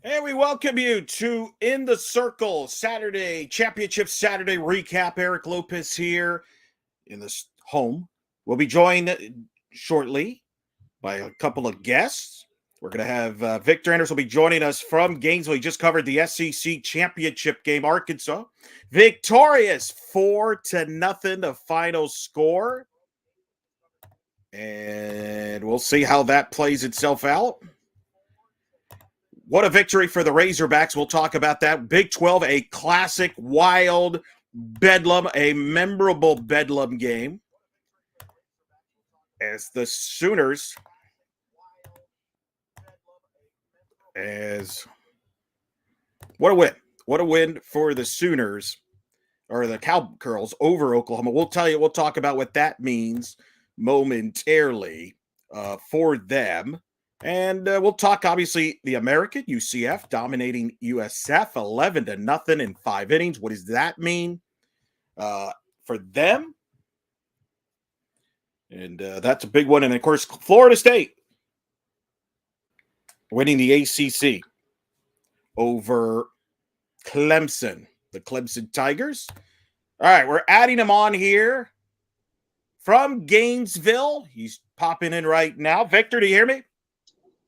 And we welcome you to In the Circle Saturday Championship Saturday recap. Eric Lopez here in this home. We'll be joined shortly by a couple of guests. We're going to have Victor Anderson will be joining us from Gainesville. He just covered the SEC championship game. Arkansas victorious 4-0, the final score. And we'll see how that plays itself out. What a victory for the Razorbacks. We'll talk about that. Big 12, a classic, wild bedlam, a memorable bedlam game. As the Sooners, what a win. What a win for the Sooners, or the Cowgirls over Oklahoma. We'll talk about what that means momentarily for them. And we'll talk, obviously, the American UCF dominating USF 11-0 in 5 innings. What does that mean for them? And that's a big one. And, of course, Florida State winning the ACC over Clemson, the Clemson Tigers. All right, we're adding him on here from Gainesville. He's popping in right now. Victor, do you hear me?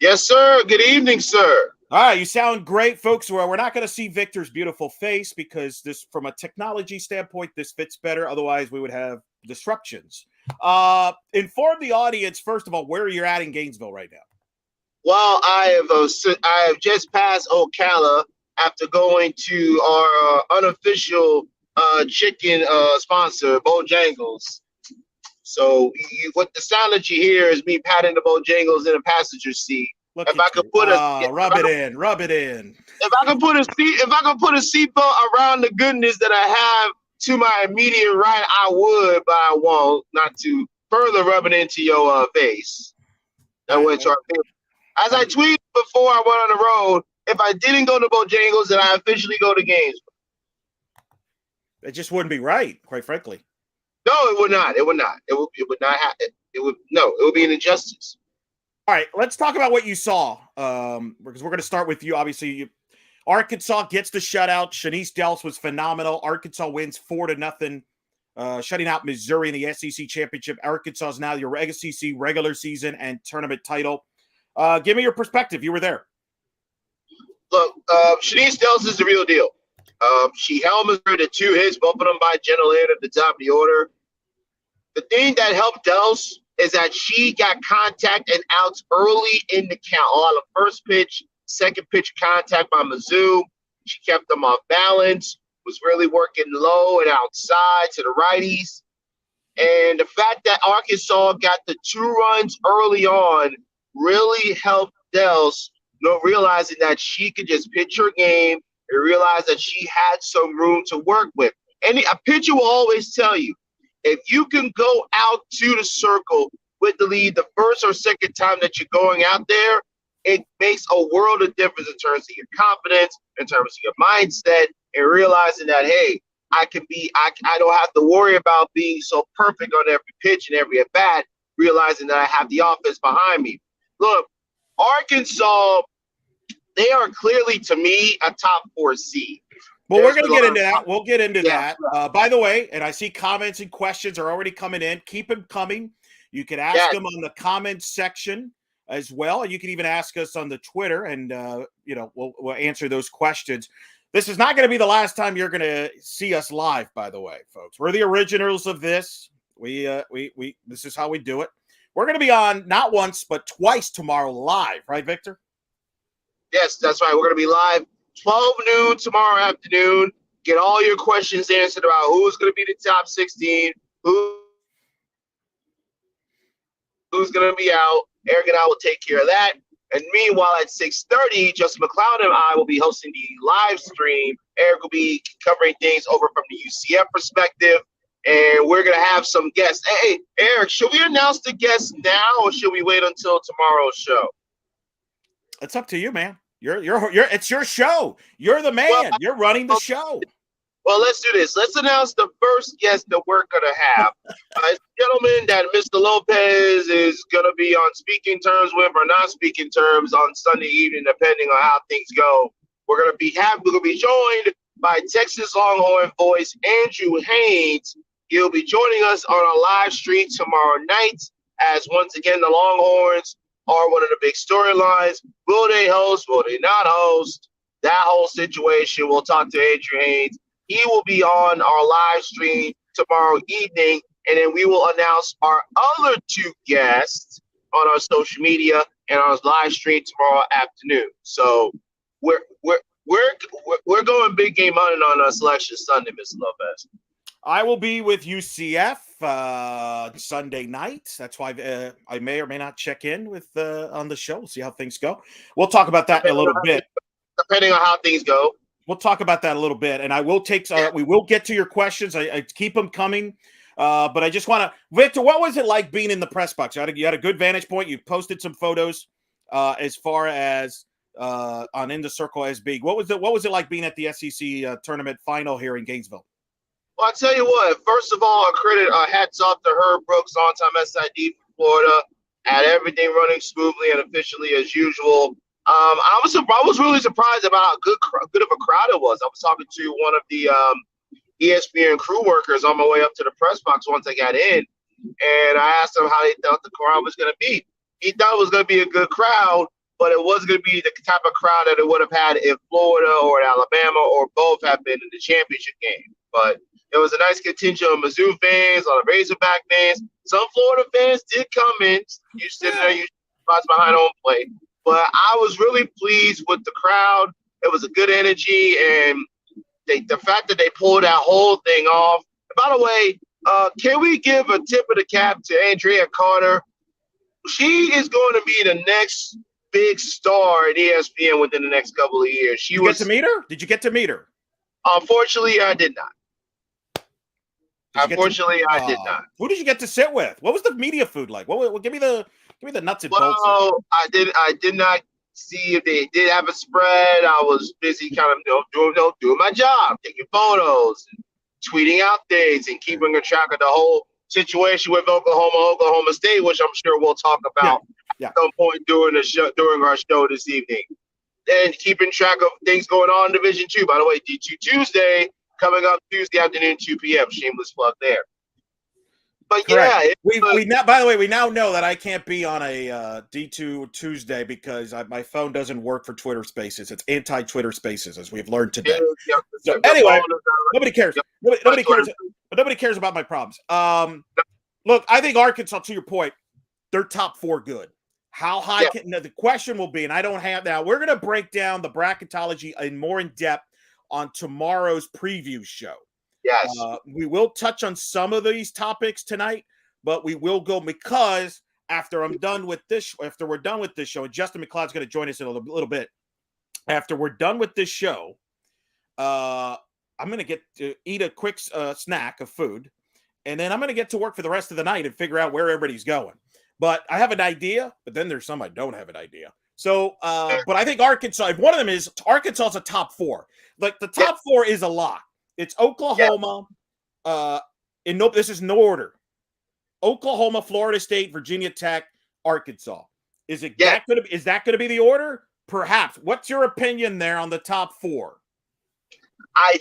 Yes, sir. Good evening, sir. All right, you sound great, folks. We're not going to see Victor's beautiful face because this, from a technology standpoint, this fits better. Otherwise, we would have disruptions. Inform the audience, first of all, where you're at in Gainesville right now. Well, I have just passed Ocala after going to our unofficial chicken sponsor, Bojangles. So what the sound that you hear is me patting the Bojangles in a passenger seat. Rub it in. If I could put a seatbelt around the goodness that I have to my immediate right, I would, but I won't. Not to further rub it into your face. As I tweeted before I went on the road, if I didn't go to Bojangles, then I officially go to Gainesville. It just wouldn't be right, quite frankly. No, it would not. It would not. It would not happen. It would be an injustice. All right, let's talk about what you saw. Because we're going to start with you. Obviously, Arkansas gets the shutout. Shanice Dells was phenomenal. Arkansas wins 4-0, shutting out Missouri in the SEC championship. Arkansas is now your SEC regular season and tournament title. Give me your perspective. You were there. Look, Shanice Dells is the real deal. She held Missouri to 2 hits, both of them by General Aid at the top of the order. The thing that helped Dells is that she got contact and outs early in the count. A lot of first pitch, second pitch contact by Mizzou. She kept them off balance, was really working low and outside to the righties. And the fact that Arkansas got the 2 runs early on really helped Dells, realizing that she could just pitch her game and realize that she had some room to work with. And a pitcher will always tell you, if you can go out to the circle with the lead the first or second time that you're going out there, it makes a world of difference in terms of your confidence, in terms of your mindset, and realizing that, hey, I don't have to worry about being so perfect on every pitch and every at-bat, realizing that I have the offense behind me. Look, Arkansas, they are clearly, to me, a top 4 seed. Well, we're going to get into that. We'll get into that. By the way, and I see comments and questions are already coming in. Keep them coming. You can ask them on the comments section as well. And you can even ask us on the Twitter, and, we'll answer those questions. This is not going to be the last time you're going to see us live, by the way, folks. We're the originals of this. This is how we do it. We're going to be on not once, but twice tomorrow live. Right, Victor? Yes, that's right. We're going to be live 12 noon tomorrow afternoon. Get all your questions answered about who's going to be the top 16, who's going to be out. Eric and I will take care of that. And meanwhile, at 6:30, Justin McLeod and I will be hosting the live stream. Eric will be covering things over from the UCF perspective. And we're going to have some guests. Hey, Eric, should we announce the guests now or should we wait until tomorrow's show? It's up to you, man. It's your show. You're the man. You're running the show. Well, let's do this. Let's announce the first guest that we're going to have. Gentlemen, that Mr. Lopez is going to be on speaking terms with or not speaking terms on Sunday evening, depending on how things go. We're going to be joined by Texas Longhorn voice Andrew Haynes. He'll be joining us on our live stream tomorrow night, as once again the Longhorns are one of the big storylines. Will they host? Will they not host? That whole situation. We'll talk to Andrew Haynes. He will be on our live stream tomorrow evening, and then we will announce our other two guests on our social media and our live stream tomorrow afternoon. So we're going big game hunting on our selection Sunday, Mr. Lopez. I will be with UCF Sunday night. That's why I may or may not check in with on the show. We'll see how things go. We'll talk about that in a little bit. Depending on how things go. We'll talk about that a little bit, and I will take. We will get to your questions. I keep them coming, but I just want to, Victor. What was it like being in the press box? You had a good vantage point. You posted some photos as far as on In the Circle SB. What was it like being at the SEC tournament final here in Gainesville? Well, I tell you what. First of all, hats off to Herb Brooks, on-time SID for Florida. Had everything running smoothly and efficiently as usual. I was really surprised about how good of a crowd it was. I was talking to one of the ESPN crew workers on my way up to the press box once I got in, and I asked him how he thought the crowd was going to be. He thought it was going to be a good crowd, but it wasn't going to be the type of crowd that it would have had if Florida or Alabama or both had been in the championship game. But it was a nice contingent of Mizzou fans, a lot of Razorback fans. Some Florida fans did come in. You sitting there, you spots behind home plate. But I was really pleased with the crowd. It was a good energy, and the fact that they pulled that whole thing off. By the way, can we give a tip of the cap to Andrea Carter? She is going to be the next big star at ESPN within the next couple of years. Did you get to meet her? Did you get to meet her? Unfortunately, I did not. I did not. Who did you get to sit with? What was the media food like? Give me the nuts and bolts. Well, I did not see if they did have a spread. I was busy kind of doing my job, taking photos, and tweeting out things, and keeping a track of the whole situation with Oklahoma State, which I'm sure we'll talk about at some point during our show this evening. And keeping track of things going on in Division II. By the way, D2 Tuesday coming up Tuesday afternoon, 2 p.m. Shameless plug there. But correct. Yeah, by the way, we now know that I can't be on a D2 Tuesday because my phone doesn't work for Twitter Spaces. It's anti-Twitter Spaces, as we've learned today. So anyway, nobody cares. Nobody cares. But nobody cares about my problems. Look, I think Arkansas, to your point, they're top 4 good. How high the question will be, and I don't have now. We're going to break down the bracketology more in depth on tomorrow's preview show. Yes. We will touch on some of these topics tonight, but we will go because after we're done with this show, and Justin McLeod's going to join us in a little bit. After we're done with this show, I'm going to get to eat a quick snack of food, and then I'm going to get to work for the rest of the night and figure out where everybody's going. But I have an idea, but then there's some I don't have an idea. So, but I think Arkansas, if one of them is Arkansas is a top 4. Like the top 4 is a lock. It's Oklahoma. This is no order. Oklahoma, Florida State, Virginia Tech, Arkansas. Is that going to be the order? Perhaps. What's your opinion there on the top 4? I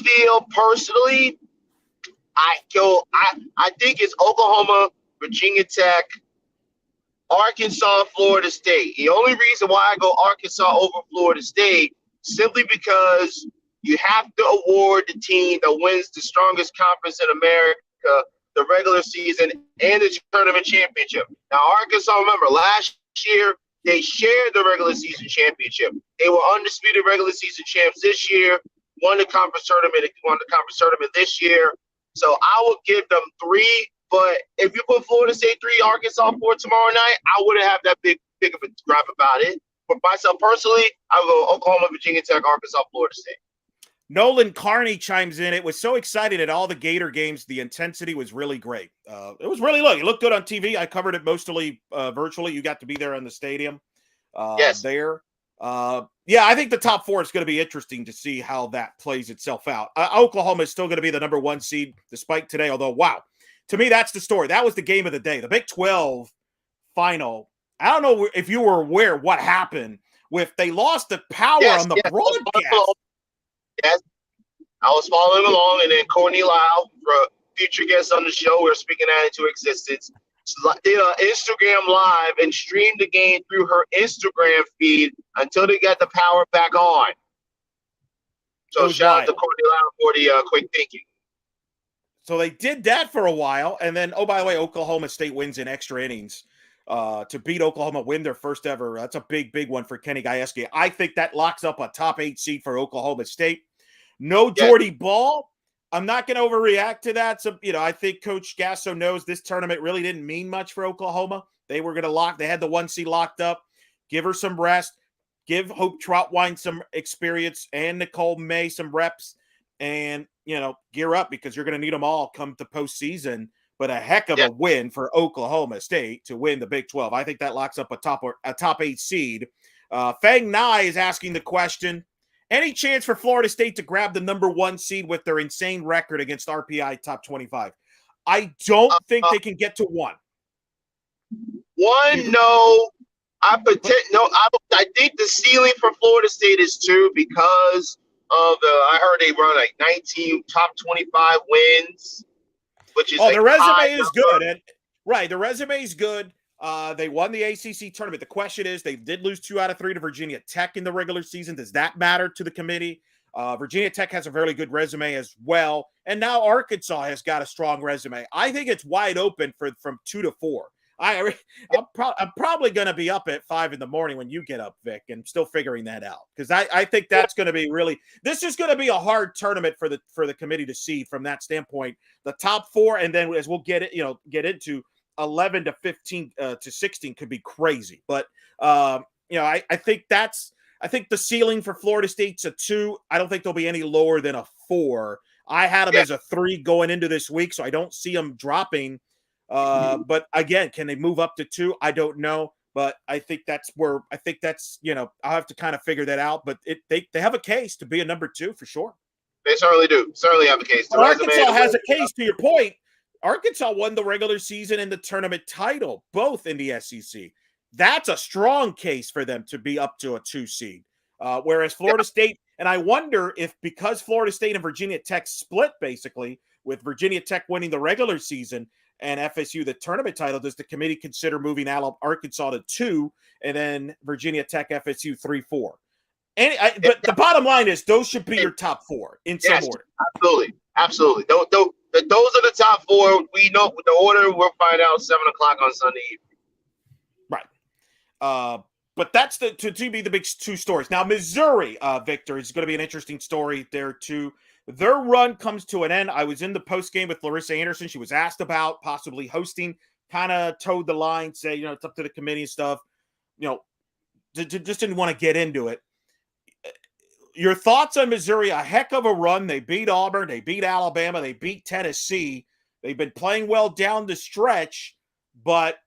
feel personally, I think it's Oklahoma, Virginia Tech, Arkansas, Florida State. The only reason why I go Arkansas over Florida State simply because you have to award the team that wins the strongest conference in America the regular season and the tournament championship. Now, Arkansas, remember, last year they shared the regular season championship. They were undisputed regular season champs this year, won the conference tournament this year. So I would give them 3. But if you put Florida State 3, Arkansas 4 tomorrow night, I wouldn't have that big of a gripe about it. For myself personally, I would go Oklahoma, Virginia Tech, Arkansas, Florida State. Nolan Carney chimes in. It was so excited at all the Gator games. The intensity was really great. It was really it looked good on TV. I covered it mostly virtually. You got to be there in the stadium there. Yeah, I think the top 4 is going to be interesting to see how that plays itself out. Oklahoma is still going to be the number 1 seed despite today, although, wow, to me, that's the story. That was the game of the day. The Big 12 final. I don't know if you were aware what happened with they lost the power on the broadcast. Yes, I was following along, and then Courtney Lau, future guest on the show, we're speaking that into existence, did an Instagram live and streamed the game through her Instagram feed until they got the power back on. So shout out to Courtney Lau for the quick thinking. So they did that for a while, and then, oh, by the way, Oklahoma State wins in extra innings to beat Oklahoma, win their first ever. That's a big, big one for Kenny Gajewski. I think that locks up a top 8 seed for Oklahoma State. No Jordy Ball. I'm not going to overreact to that. So, I think Coach Gasso knows this tournament really didn't mean much for Oklahoma. They were going to they had the 1 seed locked up. Give her some rest. Give Hope Troutwine some experience and Nicole May some reps. And, gear up because you're going to need them all come to postseason. But a heck of a win for Oklahoma State to win the Big 12. I think that locks up a top 8 seed. Fang Nai is asking the question, any chance for Florida State to grab the number 1 seed with their insane record against RPI top 25? I don't think they can get to 1. 1, no. I think the ceiling for Florida State is 2 because of I heard they run like 19 top 25 wins, which is the resume is good. And the resume is good. They won the ACC tournament. The question is, they did lose 2 out of 3 to Virginia Tech in the regular season. Does that matter to the committee? Virginia Tech has a very good resume as well. And now Arkansas has got a strong resume. I think it's wide open from 2 to 4. I'm probably going to be up at 5 in the morning when you get up, Vic, and still figuring that out. Because I think that's going to be this is going to be a hard tournament for the committee to seed from that standpoint. The top 4, and then as we'll get into 11 to 15 to 16 could be crazy. But, I think I think the ceiling for Florida State's a 2. I don't think they'll be any lower than a 4. I had them as a 3 going into this week, so I don't see them dropping. But again, can they move up to 2? I don't know. But I think that's I'll have to kind of figure that out. But they have a case to be a number 2 for sure. They certainly do. Certainly have a case. Arkansas has a case, to your point. Arkansas won the regular season and the tournament title, both in the SEC. That's a strong case for them to be up to a 2 seed. Whereas Florida State, and I wonder if because Florida State and Virginia Tech split basically, with Virginia Tech winning the regular season and FSU the tournament title, does the committee consider moving Arkansas to 2 and then Virginia Tech, FSU 3-4? But the bottom line is those should be your top 4 in some order. Absolutely. Those are the top 4. We know the order. We'll find out 7:00 on Sunday evening. Right. But that's to be the big 2 stories. Now, Missouri, Victor, is going to be an interesting story there too. Their run comes to an end. I was in the post game with Larissa Anderson. She was asked about possibly hosting, kind of towed the line, say, it's up to the committee and stuff. Just didn't want to get into it. Your thoughts on Missouri? A heck of a run. They beat Auburn. They beat Alabama. They beat Tennessee. They've been playing well down the stretch, but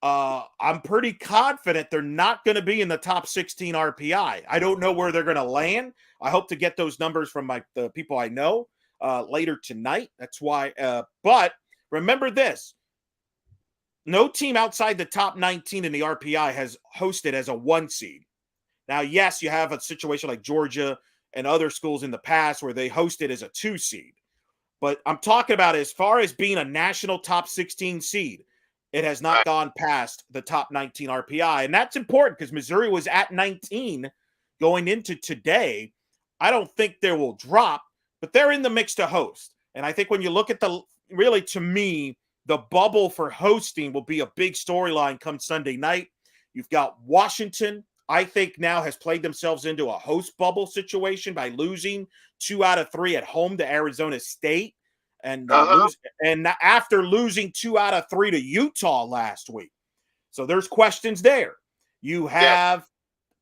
I'm pretty confident they're not going to be in the top 16 RPI. I don't know where they're going to land. I hope to get those numbers from the people I know later tonight. That's why. But remember this. No team outside the top 19 in the RPI has hosted as a 1 seed. Now, yes, you have a situation like Georgia and other schools in the past where they hosted as a 2 seed. But I'm talking about as far as being a national top 16 seed, it has not gone past the top 19 RPI. And that's important because Missouri was at 19 going into today. I don't think they will drop, but they're in the mix to host. And I think when you look at to me, the bubble for hosting will be a big storyline come Sunday night. You've got Washington, I think now has played themselves into a host bubble situation by losing 2 out of 3 at home to Arizona State. And after losing 2 out of 3 to Utah last week. So there's questions there. You have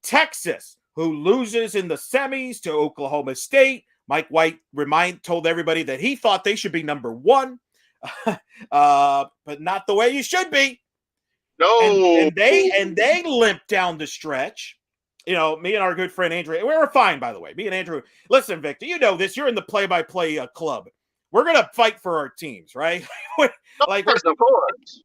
Texas, who loses in the semis to Oklahoma State. Mike White told everybody that he thought they should be number 1, but not the way you should be. No. And they limp down the stretch. me and our good friend Andrew, we were fine, by the way. Me and Andrew, listen, Victor, you know this. You're in the play-by-play club. We're going to fight for our teams, right? Of course.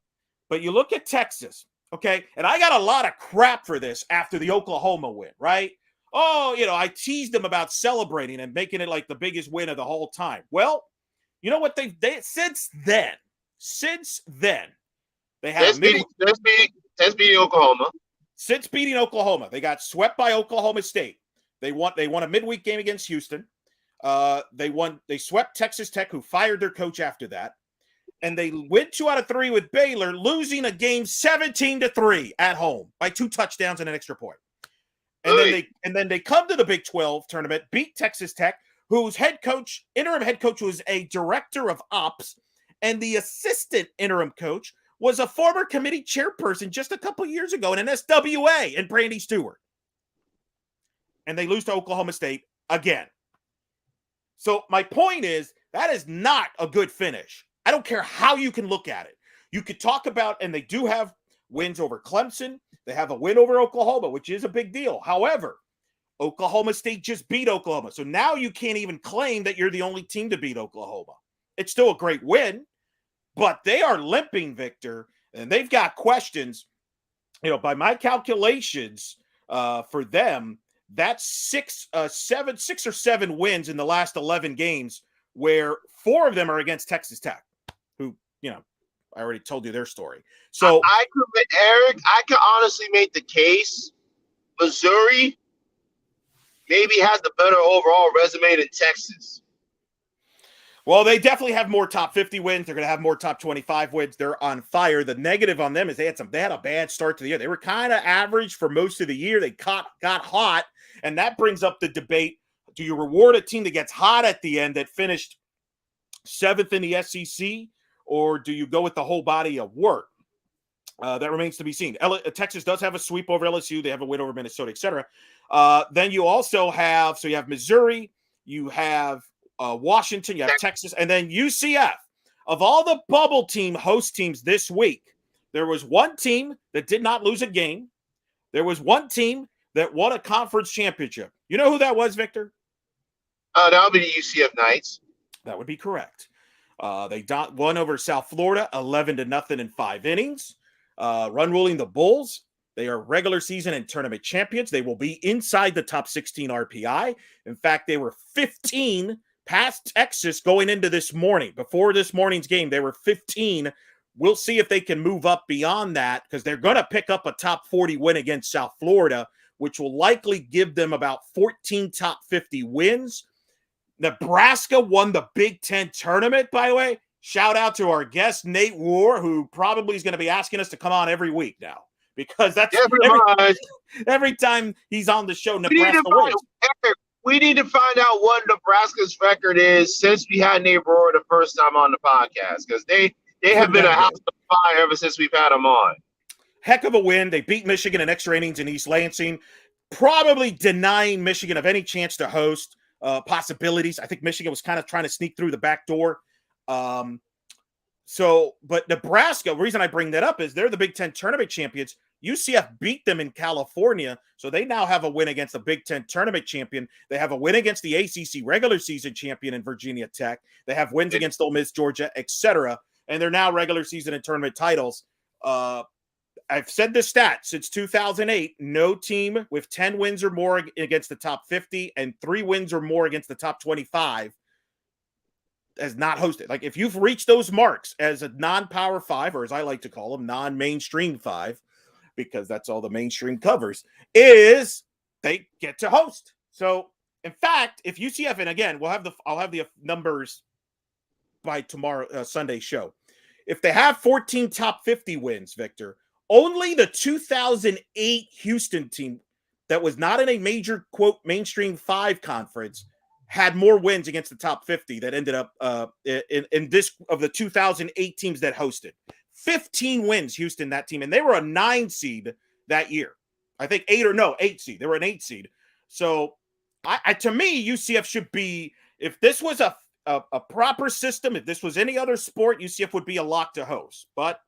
But you look at Texas, okay? And I got a lot of crap for this after the Oklahoma win, right? Oh, I teased them about celebrating and making it like the biggest win of the whole time. Well, you know what they since then, they had since beating Oklahoma. Since beating Oklahoma, they got swept by Oklahoma State. They won a midweek game against Houston. They swept Texas Tech, who fired their coach after that. And they went 2 out of 3 with Baylor, losing a game 17-3 at home by 2 touchdowns and an extra point. And then they come to the Big 12 tournament, beat Texas Tech, whose interim head coach was a director of ops, and the assistant interim coach was a former committee chairperson just a couple years ago in an SWA and Brandy Stewart. And they lose to Oklahoma State again. So my point is, that is not a good finish. I don't care how you can look at it. You could talk about, and they do have wins over Clemson. They have a win over Oklahoma, which is a big deal. However, Oklahoma State just beat Oklahoma. So now you can't even claim that you're the only team to beat Oklahoma. It's still a great win, but they are limping, Victor, and they've got questions. By my calculations, for them, that's 6 or 7 wins in the last 11 games, where 4 of them are against Texas Tech, who, I already told you their story. So Eric, I could honestly make the case Missouri maybe has the better overall resume than Texas. Well, they definitely have more top 50 wins. They're going to have more top 25 wins. They're on fire. The negative on them is they had a bad start to the year. They were kind of average for most of the year. They got hot, and that brings up the debate. Do you reward a team that gets hot at the end that finished 7th in the SEC, or do you go with the whole body of work? That remains to be seen. Texas does have a sweep over LSU. They have a win over Minnesota, etc. Then you also have Missouri, you have Washington, you have Texas, and then UCF. Of all the bubble team host teams this week, there was one team that did not lose a game. There was one team that won a conference championship. You know who that was, Victor? That would be the UCF Knights. That would be correct. They won over South Florida 11-0 in 5 innings. Run ruling the Bulls. They are regular season and tournament champions. They will be inside the top 16 RPI. In fact, they were 15 past Texas going into this morning. Before this morning's game, they were 15. We'll see if they can move up beyond that, because they're going to pick up a top 40 win against South Florida, which will likely give them about 14 top 50 wins. Nebraska won the Big Ten tournament, by the way. Shout out to our guest, Nate War, who probably is going to be asking us to come on every week now, because that's every time he's on the show, Nebraska wins. We need to find out what Nebraska's record is since we had Nate Rohr the first time on the podcast, because they have been a house of fire ever since we've had them on. Heck of a win. They beat Michigan in extra innings in East Lansing, probably denying Michigan of any chance to host possibilities. I think Michigan was kind of trying to sneak through the back door. But Nebraska, the reason I bring that up is they're the Big Ten tournament champions. UCF beat them in California, so they now have a win against the Big Ten tournament champion. They have a win against the ACC regular season champion in Virginia Tech. They have wins against Ole Miss, Georgia, etc., and they're now regular season and tournament titles. I've said this stat since 2008, no team with 10 wins or more against the top 50 and 3 wins or more against the top 25 has not hosted. Like, if you've reached those marks as a non-power 5, or as I like to call them, non-mainstream 5, because that's all the mainstream covers, is they get to host. So, in fact, if UCF, and again, I'll have the numbers by tomorrow, Sunday's show. If they have 14 top 50 wins, Victor, only the 2008 Houston team that was not in a major, quote, mainstream 5 conference had more wins against the top 50 that ended up in this of the 2008 teams that hosted. 15 wins, Houston, that team, and they were a 9 seed that year. I think 8 seed. They were an 8 seed. So, to me, UCF should be, if this was a proper system, if this was any other sport, UCF would be a lock to host. But,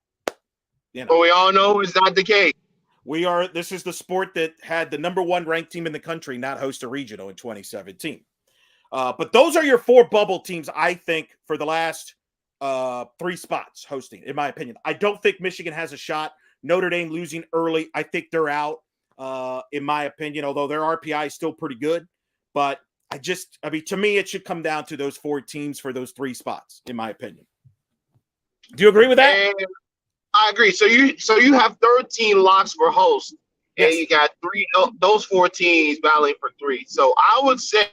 But we all know it's not the case. This is the sport that had the number 1 ranked team in the country not host a regional in 2017. But those are your 4 bubble teams, I think, for the last 3 spots hosting, in my opinion. I don't think Michigan has a shot. Notre Dame losing early, I think they're out, in my opinion, although their RPI is still pretty good. But to me, it should come down to those 4 teams for those 3 spots, in my opinion. Do you agree with that? And I agree. So you have 13 locks for host, and Yes. you got those 4 teams battling for 3. So I would say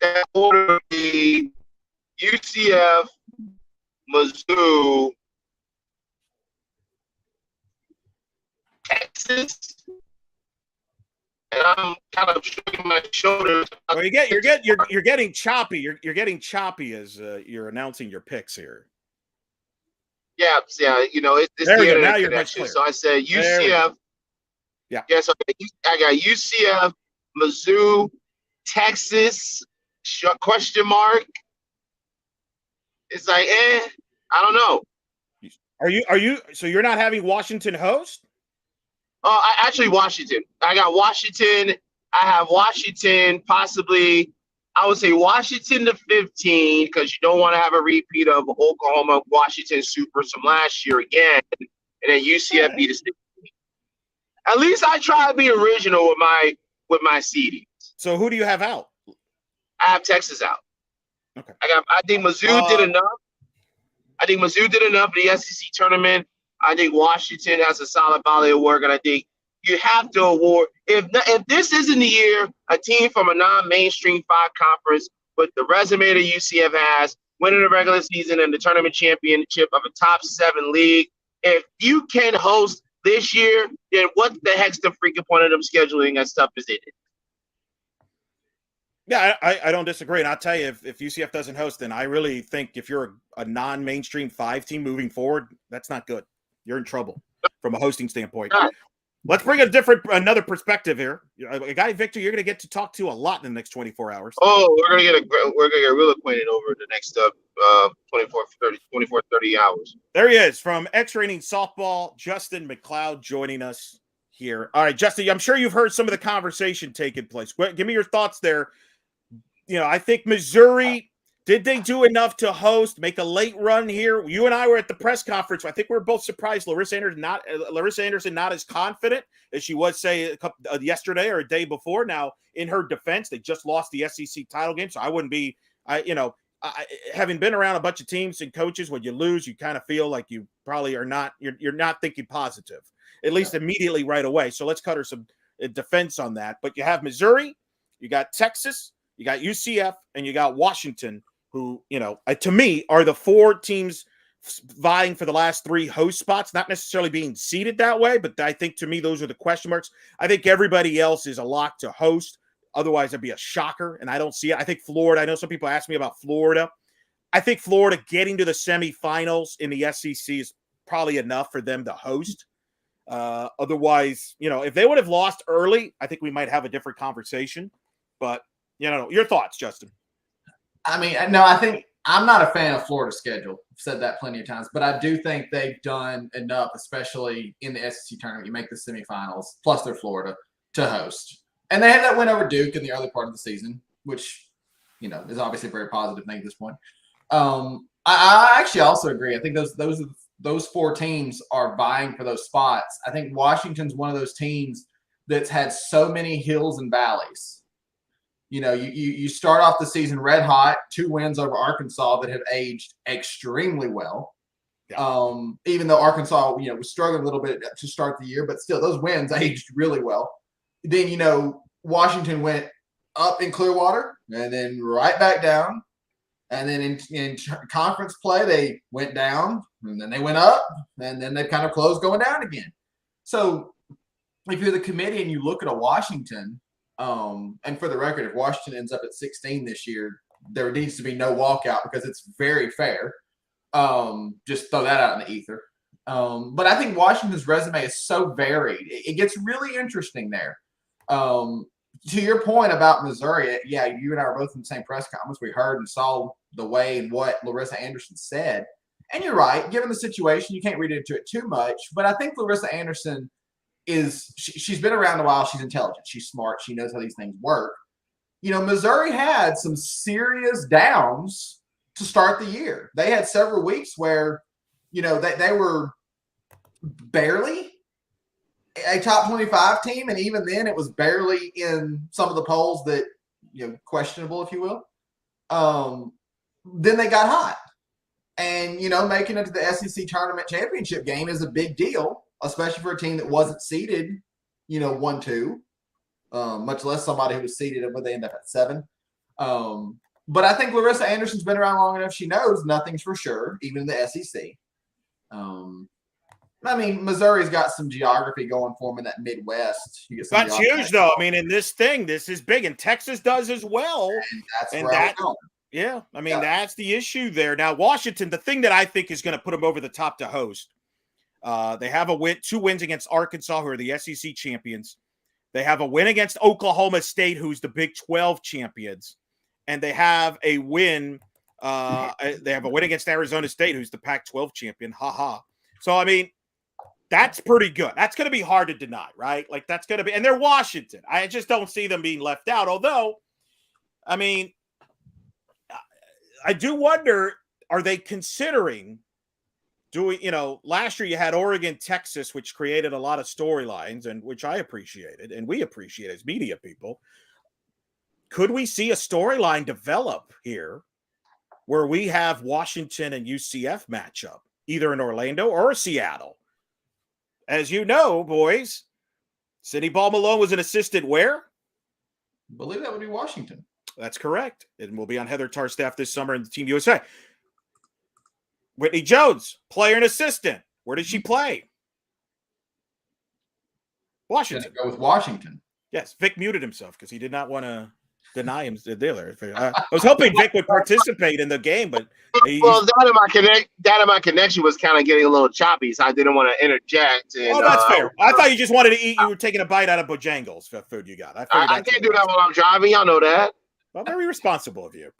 that order would be UCF, Mizzou, Texas, and I'm kind of shrugging my shoulders. Well, you're getting choppy. You're getting choppy as you're announcing your picks here. Yeah. It's the internet connection. So I said UCF. Yeah. Yes, I got UCF, Mizzou, Texas. Question mark. It's like, I don't know. Are you? So you're not having Washington host? Washington. I got Washington. I have Washington possibly. I would say Washington to 15 because you don't want to have a repeat of Oklahoma, Washington Super from last year again, and then UCF be the 16. At least I try to be original with my seeding. So who do you have out? I have Texas out. Okay. I think Mizzou did enough. I think Mizzou did enough for the SEC tournament. I think Washington has a solid body of work, and I think you have to award. If this isn't the year, a team from a non-mainstream 5 conference with the resume that UCF has, winning the regular season and the tournament championship of a top 7 league, if you can host this year, then what the heck's the freaking point of them scheduling that stuff is in it? Yeah, I don't disagree. And I'll tell you, if UCF doesn't host, then I really think if you're a non-mainstream 5 team moving forward, that's not good. You're in trouble from a hosting standpoint. God. Let's bring another perspective here. A guy, Victor, you're going to get to talk to a lot in the next 24 hours. Oh, we're gonna get real acquainted over the next 30 hours. There he is from X-Rating Softball, Justin McLeod joining us here. All right, Justin, I'm sure you've heard some of the conversation taking place. Give me your thoughts there. I think Missouri, did they do enough to host, make a late run here? You and I were at the press conference. I think we were both surprised Larissa Anderson not as confident as she was, say, yesterday or a day before. Now, in her defense, they just lost the SEC title game, so I wouldn't be, having been around a bunch of teams and coaches, when you lose, you kind of feel like you probably are not, you're not thinking positive, at least immediately right away. So let's cut her some defense on that. But you have Missouri, you got Texas, you got UCF, and you got Washington, who, to me, are the 4 teams vying for the last 3 host spots, not necessarily being seeded that way, but I think, to me, those are the question marks. I think everybody else is a lock to host. Otherwise, it'd be a shocker, and I don't see it. I think Florida, I know some people ask me about Florida. I think Florida getting to the semifinals in the SEC is probably enough for them to host. Otherwise, if they would have lost early, I think we might have a different conversation. But, your thoughts, Justin? I mean, no, I think I'm not a fan of Florida's schedule. I've said that plenty of times, but I do think they've done enough, especially in the SEC tournament. You make the semifinals, plus they're Florida, to host. And they had that win over Duke in the early part of the season, which, is obviously a very positive thing at this point. I actually also agree. I think those 4 teams are vying for those spots. I think Washington's one of those teams that's had so many hills and valleys. You start off the season red hot, 2 wins over Arkansas that have aged extremely well. Yeah. Even though Arkansas, was struggling a little bit to start the year, but still those wins aged really well. Then, Washington went up in Clearwater and then right back down. And then in conference play, they went down and then they went up and then they kind of closed going down again. So if you're the committee and you look at a Washington, and for the record, if Washington ends up at 16 this year, there needs to be no walkout because it's very fair. Just throw that out in the ether. But I think Washington's resume is so varied. It gets really interesting there. To your point about Missouri, yeah, you and I were both in the same press conference. We heard and saw the way and what Larissa Anderson said. And you're right. Given the situation, you can't read into it too much. But I think Larissa Anderson she's been around a while. She's intelligent. She's smart. She knows how these things work. Missouri had some serious downs to start the year. They had several weeks where, they were barely a top 25 team. And even then it was barely in some of the polls that, questionable, if you will. Then they got hot. And, making it to the SEC tournament championship game is a big deal, especially for a team that wasn't seeded, 1-2, much less somebody who was seeded where they end up at 7. But I think Larissa Anderson's been around long enough. She knows nothing's for sure, even in the SEC. Missouri's got some geography going for them in that Midwest. That's huge, though. In this thing, this is big, and Texas does as well. And that's yeah. That's the issue there. Now, Washington, the thing that I think is going to put them over the top to host, they have 2 wins against Arkansas, who are the SEC champions. They have a win against Oklahoma State, who's the Big 12 champions, and they have a win. They have a win against Arizona State, who's the Pac-12 champion. So that's pretty good. That's going to be hard to deny, right? That's going to be, and they're Washington. I just don't see them being left out. Although, I do wonder, are they considering doing, last year you had Oregon, Texas, which created a lot of storylines, and which I appreciated, and we appreciate as media people. Could we see a storyline develop here where we have Washington and UCF matchup, either in Orlando or Seattle? As you know, boys, Cindy Ball Malone was an assistant where? I believe that would be Washington. That's correct. And will be on Heather Tarr's staff this summer in the Team USA. Whitney Jones, player and assistant. Where did she play? Washington. Go with Washington. Yes, Vic muted himself because he did not want to deny him the dealer. I was hoping Vic would participate in the game, but that in my connection was kind of getting a little choppy, so I didn't want to interject. And, that's fair. I thought you just wanted to eat. You were taking a bite out of Bojangles for food you got. I can't do that while I'm driving. Y'all know that. Well, very responsible of you.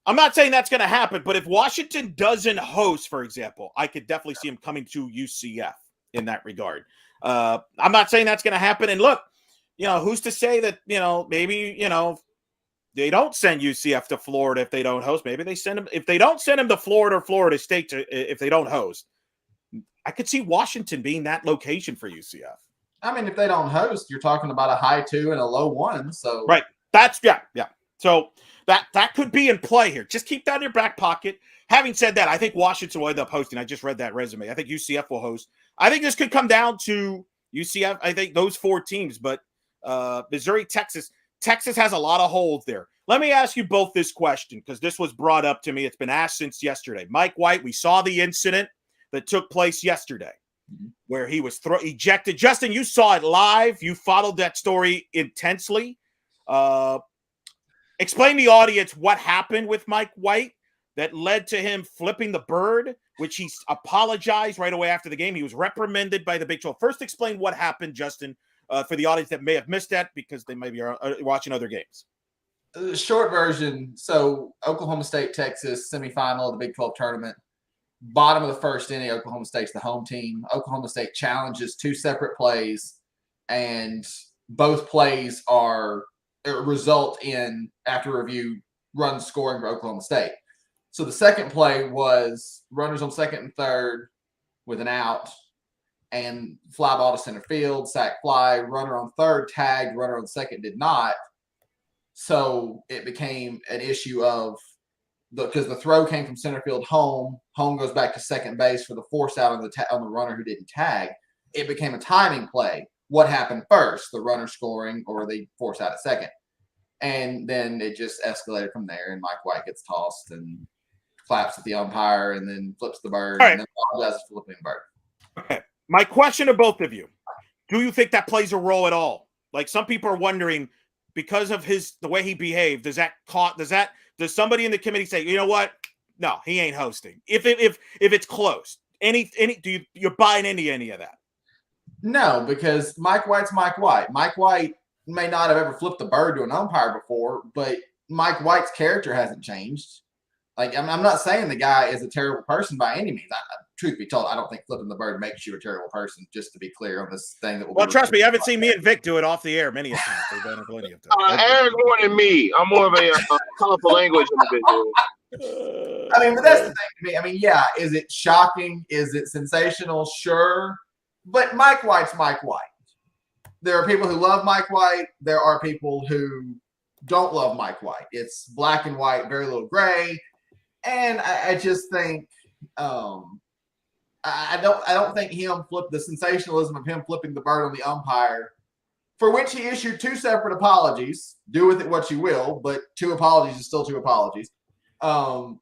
I'm not saying that's going to happen, but if Washington doesn't host, for example, I could definitely see him coming to UCF in that regard. I'm not saying that's going to happen. And look, who's to say that, maybe, they don't send UCF to Florida if they don't host. Maybe they send them. If they don't send them to Florida or Florida State if they don't host, I could see Washington being that location for UCF. If they don't host, you're talking about a high 2 and a low 1. So right. That's yeah. So that could be in play here. Just keep that in your back pocket. Having said that, I think Washington will end up hosting. I just read that resume. I think UCF will host. I think this could come down to UCF. I think those 4 teams, but Missouri, Texas has a lot of holes there. Let me ask you both this question because this was brought up to me. It's been asked since yesterday. Mike White, we saw the incident that took place yesterday where he was ejected. Justin, you saw it live. You followed that story intensely. Explain to the audience what happened with Mike White that led to him flipping the bird, which he apologized right away after the game. He was reprimanded by the Big 12. First, explain what happened, Justin, for the audience that may have missed that because they may be watching other games. The short version, so Oklahoma State, Texas, semifinal of the Big 12 tournament. Bottom of the first inning, Oklahoma State's the home team. Oklahoma State challenges 2 separate plays, and both plays result in, after review, runs scoring for Oklahoma State. So the second play was runners on second and third with an out and fly ball to center field, sack fly, runner on third tagged, runner on second did not. So it became an issue of because the throw came from center field home goes back to second base for the force out on the runner who didn't tag. It became a timing play. What happened first, the runner scoring or the force out at second? And then it just escalated from there, and Mike White gets tossed and claps at the umpire and then flips the bird and then apologizes for flipping the bird. Okay. My question to both of you, do you think that plays a role at all? Like some people are wondering because of the way he behaved, does somebody in the committee say, you know what? No, he ain't hosting. If it's close, you're buying into any of that? No, because Mike White's Mike White. Mike White may not have ever flipped the bird to an umpire before, but Mike White's character hasn't changed. Like, I'm not saying the guy is a terrible person by any means. Truth be told, I don't think flipping the bird makes you a terrible person, just to be clear on this thing that will Well, trust me, you haven't seen me and Vic do it off the air many a time. We've done it plenty of times. Aaron's more than me. I'm more of a colorful language individual. I mean, but that's the thing to me. I mean, yeah, is it shocking? Is it sensational? Sure. But Mike White's Mike White. There are people who love Mike White. There are people who don't love Mike White. It's black and white, very little gray. And I just think I don't think the sensationalism of him flipping the bird on the umpire, for which he issued 2 separate apologies. Do with it what you will, but 2 apologies is still 2 apologies. I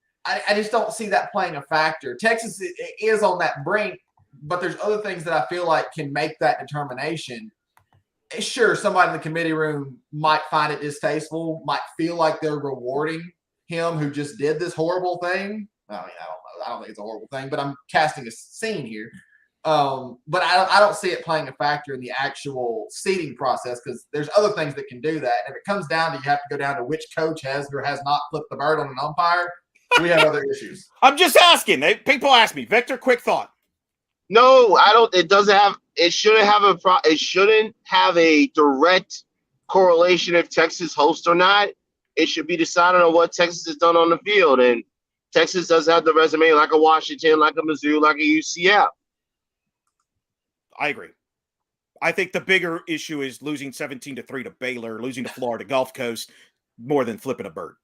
just don't see that playing a factor. Texas is on that brink, but there's other things that I feel like can make that determination. Sure, somebody in the committee room might find it distasteful, might feel like they're rewarding him who just did this horrible thing. I mean, I don't know. I don't think it's a horrible thing, but I'm casting a scene here. But I don't see it playing a factor in the actual seeding process, because there's other things that can do that. And if it comes down to you have to go down to which coach has or has not flipped the bird on an umpire, we have other issues. I'm just asking. People ask me. Victor, quick thought. No, I don't. It doesn't have. It shouldn't have It shouldn't have a direct correlation if Texas hosts or not. It should be decided on what Texas has done on the field, and Texas does have the resume like a Washington, like a Mizzou, like a UCF. I agree. I think the bigger issue is losing 17-3 to Baylor, losing to Florida Gulf Coast, more than flipping a bird.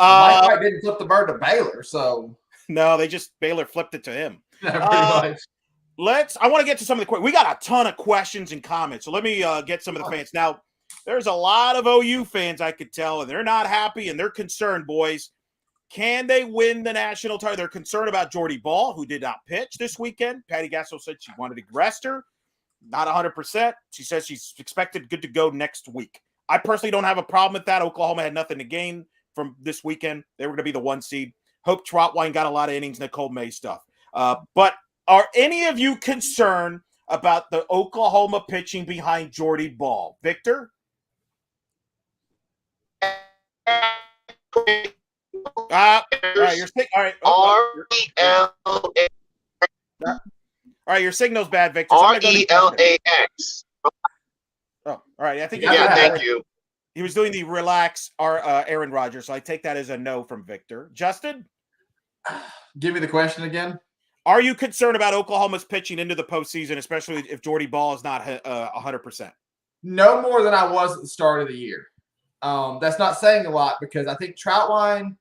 Mike White didn't flip the bird to Baylor, so no, Baylor flipped it to him. Pretty much. I want to get to some of the questions. We got a ton of questions and comments, so let me get some of the fans. Now, there's a lot of OU fans, I could tell, and they're not happy and they're concerned, boys. Can they win the national title? They're concerned about Jordy Ball, who did not pitch this weekend. Patty Gasso said she wanted to rest her. Not 100%. She says she's expected good to go next week. I personally don't have a problem with that. Oklahoma had nothing to gain from this weekend. They were going to be the 1 seed. Hope Trotwine got a lot of innings, Nicole May stuff. But are any of you concerned about the Oklahoma pitching behind Jordy Ball? Victor? All right, all right, your signal's bad, Victor. RELAX. Oh, all right. I think thank you. He was doing the relax Aaron Rodgers, so I take that as a no from Victor. Justin? Give me the question again. Are you concerned about Oklahoma's pitching into the postseason, especially if Jordy Ball is not 100%? No more than I was at the start of the year. That's not saying a lot, because I think Troutwine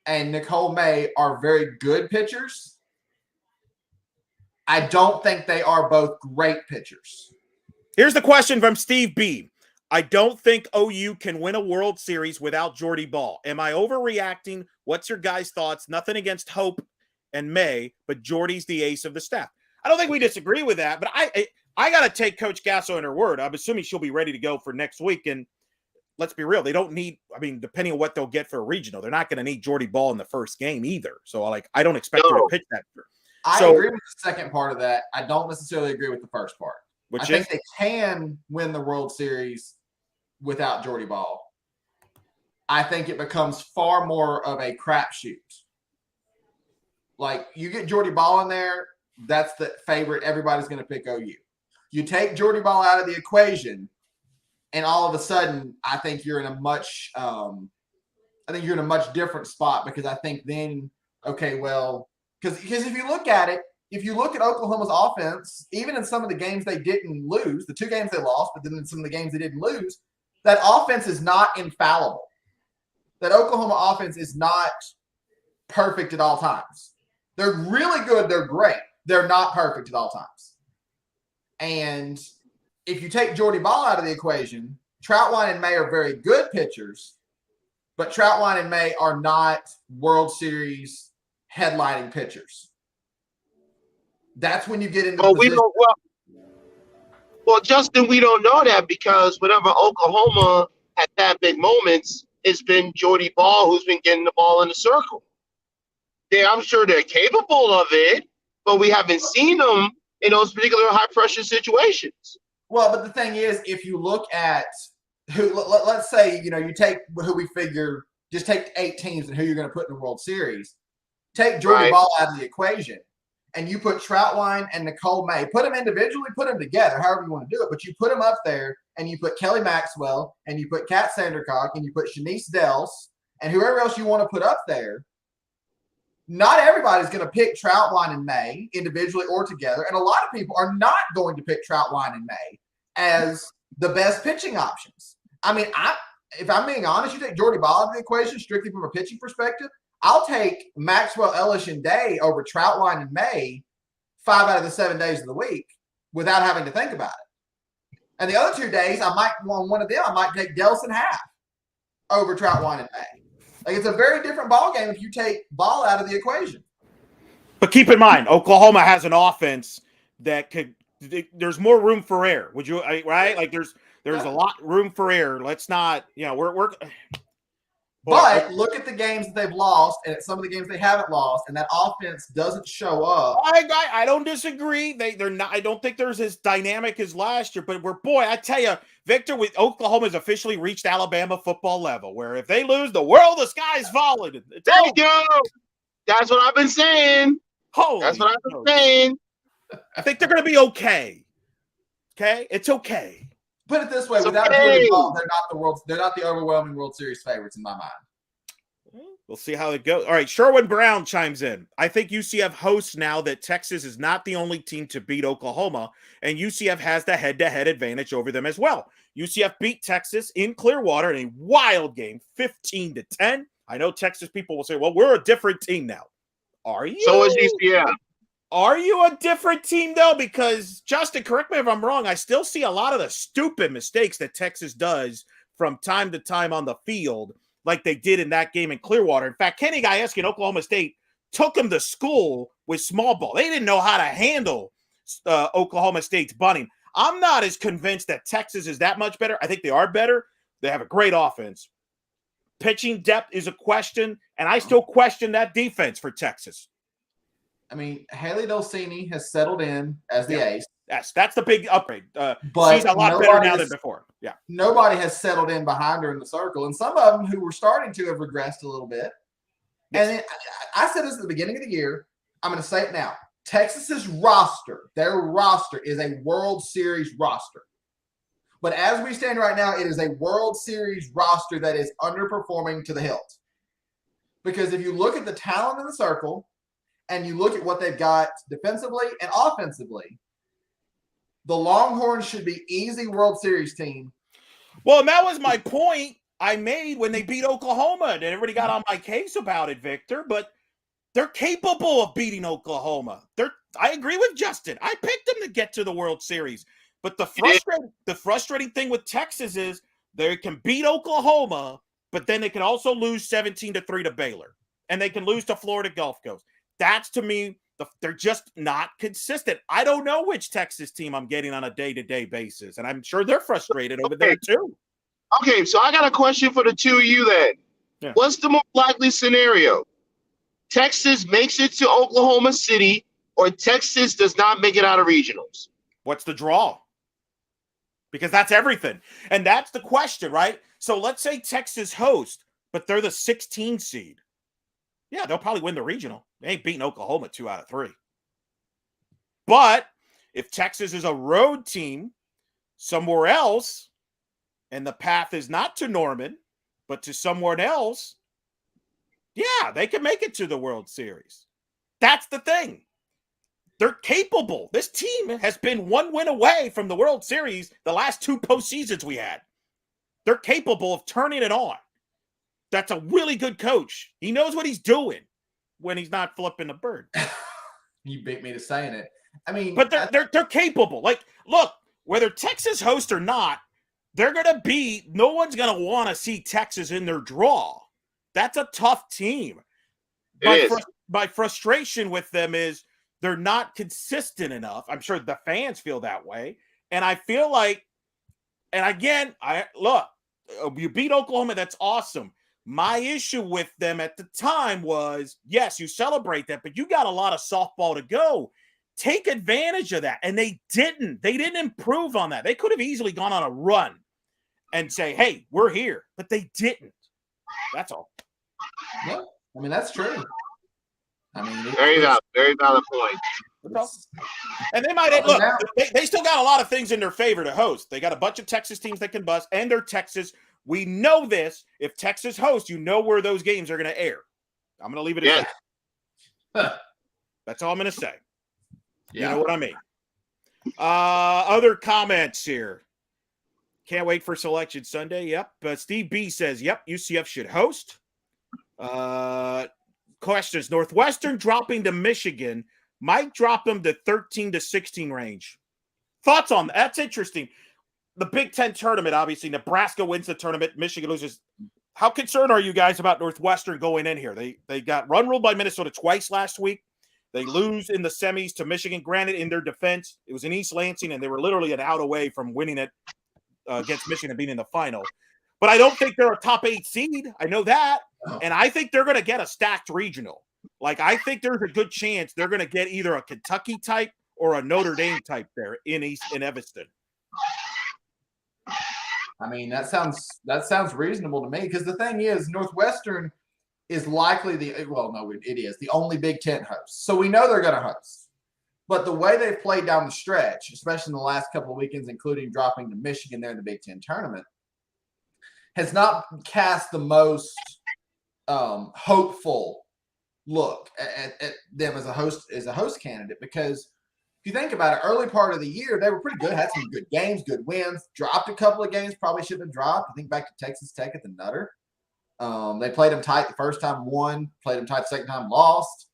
and Nicole May are very good pitchers. I don't think they are both great pitchers. Here's the question from Steve B. I don't think OU can win a World Series without Jordy Ball. Am I overreacting? What's your guys' thoughts? Nothing against Hope and May, but Jordy's the ace of the staff. I don't think we disagree with that, but I got to take Coach Gasso in her word. I'm assuming she'll be ready to go for next week, and let's be real. They don't need, depending on what they'll get for a regional, they're not going to need Jordy Ball in the first game either. So, I don't expect her to pitch that. I agree with the second part of that. I don't necessarily agree with the first part. I think they can win the World Series without Jordy Ball. I think it becomes far more of a crapshoot. Like, you get Jordy Ball in there, that's the favorite. Everybody's going to pick OU. You take Jordy Ball out of the equation, and all of a sudden, I think you're in a much different spot, because I think then, okay, well, because if you look at it, if you look at Oklahoma's offense, even in some of the games they didn't lose, the 2 games they lost, but then in some of the games they didn't lose, that offense is not infallible. That Oklahoma offense is not perfect at all times. They're really good. They're great. They're not perfect at all times. And if you take Jordy Ball out of the equation, Troutwine and May are very good pitchers, but Troutwine and May are not World Series headlining pitchers. That's when you get into Well, Justin, we don't know that, because whenever Oklahoma had that big moments, it's been Jordy Ball who's been getting the ball in the circle. I'm sure they're capable of it, but we haven't seen them in those particular high-pressure situations. Well, but the thing is, if you look at let's say, you take who we figure, just take 8 teams and who you're going to put in the World Series. take Jordy Ball out of the equation, and you put Troutwine and Nicole May, put them individually, put them together, however you want to do it, but you put them up there, and you put Kelly Maxwell, and you put Kat Sandercock, and you put Shanice Dells, and whoever else you want to put up there. Not everybody's going to pick Troutwine and May individually or together, and a lot of people are not going to pick Troutwine and May as the best pitching options. I mean, if I'm being honest, you take Jordy Ball out of the equation strictly from a pitching perspective, I'll take Maxwell, Ellis, and Day over Troutwine and May 5 out of the 7 days of the week without having to think about it. And the other 2 days, I might want one of them. I might take Delson half over Troutwine and May. Like, it's a very different ball game if you take Ball out of the equation. But keep in mind, Oklahoma has an offense that could. There's more room for error. Would you right? Like, there's a lot room for error. Let's not. We're. But look at the games that they've lost, and some of the games they haven't lost, and that offense doesn't show up. I don't disagree. They're not. I don't think there's as dynamic as last year. But I tell you, Victor, with Oklahoma's officially reached Alabama football level, where if they lose, the sky's falling. There you go. That's what I've been saying. That's what I've been saying. I think they're going to be okay. Okay, it's okay. Put it this way: without Jordy Ball, they're not the overwhelming World Series favorites in my mind. We'll see how it goes. All right, Sherwin Brown chimes in. I think UCF hosts now that Texas is not the only team to beat Oklahoma, and UCF has the head-to-head advantage over them as well. UCF beat Texas in Clearwater in a wild game, 15-10. I know Texas people will say, well, we're a different team now. Are you? So is UCF. Are you a different team, though? Because, Justin, correct me if I'm wrong, I still see a lot of the stupid mistakes that Texas does from time to time on the field, like they did in that game in Clearwater. In fact, Kenny Gajewski in Oklahoma State took them to school with small ball. They didn't know how to handle Oklahoma State's bunting. I'm not as convinced that Texas is that much better. I think they are better. They have a great offense. Pitching depth is a question, and I still question that defense for Texas. I mean, Haley Dulcini has settled in as the ace. Yes, that's the big upgrade. But she's a lot better now than before. Yeah. Nobody has settled in behind her in the circle. And some of them who were starting to have regressed a little bit. Yes. And I said this at the beginning of the year. I'm going to say it now. Texas's roster, their roster is a World Series roster. But as we stand right now, it is a World Series roster that is underperforming to the hilt. Because if you look at the talent in the circle, and you look at what they've got defensively and offensively, the Longhorns should be easy World Series team. Well, and that was my point I made when they beat Oklahoma, and everybody got on my case about it, Victor, but they're capable of beating Oklahoma. I agree with Justin. I picked them to get to the World Series. But the frustrating thing with Texas is they can beat Oklahoma, but then they can also lose 17-3 to Baylor, and they can lose to Florida Gulf Coast. That's, to me, they're just not consistent. I don't know which Texas team I'm getting on a day-to-day basis, and I'm sure they're frustrated over there, too. Okay, so I got a question for the two of you then. Yeah. What's the most likely scenario? Texas makes it to Oklahoma City, or Texas does not make it out of regionals? What's the draw? Because that's everything. And that's the question, right? So let's say Texas host, but they're the 16 seed. Yeah, they'll probably win the regional. They ain't beating Oklahoma 2 out of 3. But if Texas is a road team somewhere else, and the path is not to Norman, but to someone else, yeah, they can make it to the World Series. That's the thing. They're capable. This team has been 1 win away from the World Series the last 2 postseasons we had. They're capable of turning it on. That's a really good coach. He knows what he's doing when he's not flipping the bird. You beat me to saying it. I mean, but they're capable. Like, look, whether Texas hosts or not, they're gonna be. No one's gonna want to see Texas in their draw. That's a tough team. My frustration with them is they're not consistent enough. I'm sure the fans feel that way, and I feel like, and again, you beat Oklahoma. That's awesome. My issue with them at the time was, yes, you celebrate that, but you got a lot of softball to go. Take advantage of that. And they didn't. They didn't improve on that. They could have easily gone on a run and say, hey, we're here. But they didn't. That's all. Yeah, I mean, that's true. I mean, very valid point. And they might look. They still got a lot of things in their favor to host. They got a bunch of Texas teams that can bust, and they're Texas. We know this. If Texas hosts, you know where those games are going to air. I'm going to leave it at that. That's all I'm going to say. Yeah. You know what I mean? Other comments here. Can't wait for Selection Sunday. Yep. Steve B says, yep, UCF should host. Questions. Northwestern dropping to Michigan might drop them to 13 to 16 range. Thoughts on that? That's interesting. The Big Ten tournament, obviously, Nebraska wins the tournament. Michigan loses. How concerned are you guys about Northwestern going in here? They got run-ruled by Minnesota twice last week. They lose in the semis to Michigan. Granted, in their defense, it was in East Lansing, and they were literally an out away from winning it against Michigan and being in the final. But I don't think they're a top 8 seed. I know that. And I think they're going to get a stacked regional. Like, I think there's a good chance they're going to get either a Kentucky type or a Notre Dame type there in Evanston. I mean, that sounds reasonable to me, because the thing is, Northwestern is likely it is the only Big Ten host. So we know they're going to host. But the way they've played down the stretch, especially in the last couple of weekends, including dropping to Michigan there in the Big Ten tournament, has not cast the most hopeful look at them as a host candidate. Because if you think about it, early part of the year, they were pretty good, had some good games, good wins, dropped a couple of games, probably should have dropped. I think back to Texas Tech at the Nutter. They played them tight the first time, won, played them tight the second time, lost.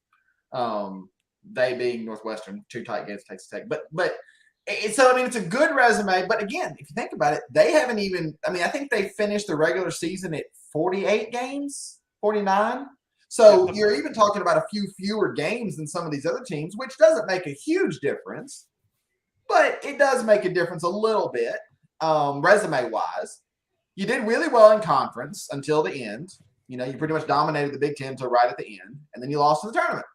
They being Northwestern, 2 tight games, Texas Tech. But it's a good resume. But again, if you think about it, they haven't even, I think they finished the regular season at 48 games, 49. So you're even talking about a few fewer games than some of these other teams, which doesn't make a huge difference, but it does make a difference a little bit, resume-wise. You did really well in conference until the end. You pretty much dominated the Big Ten until right at the end, and then you lost to the tournament.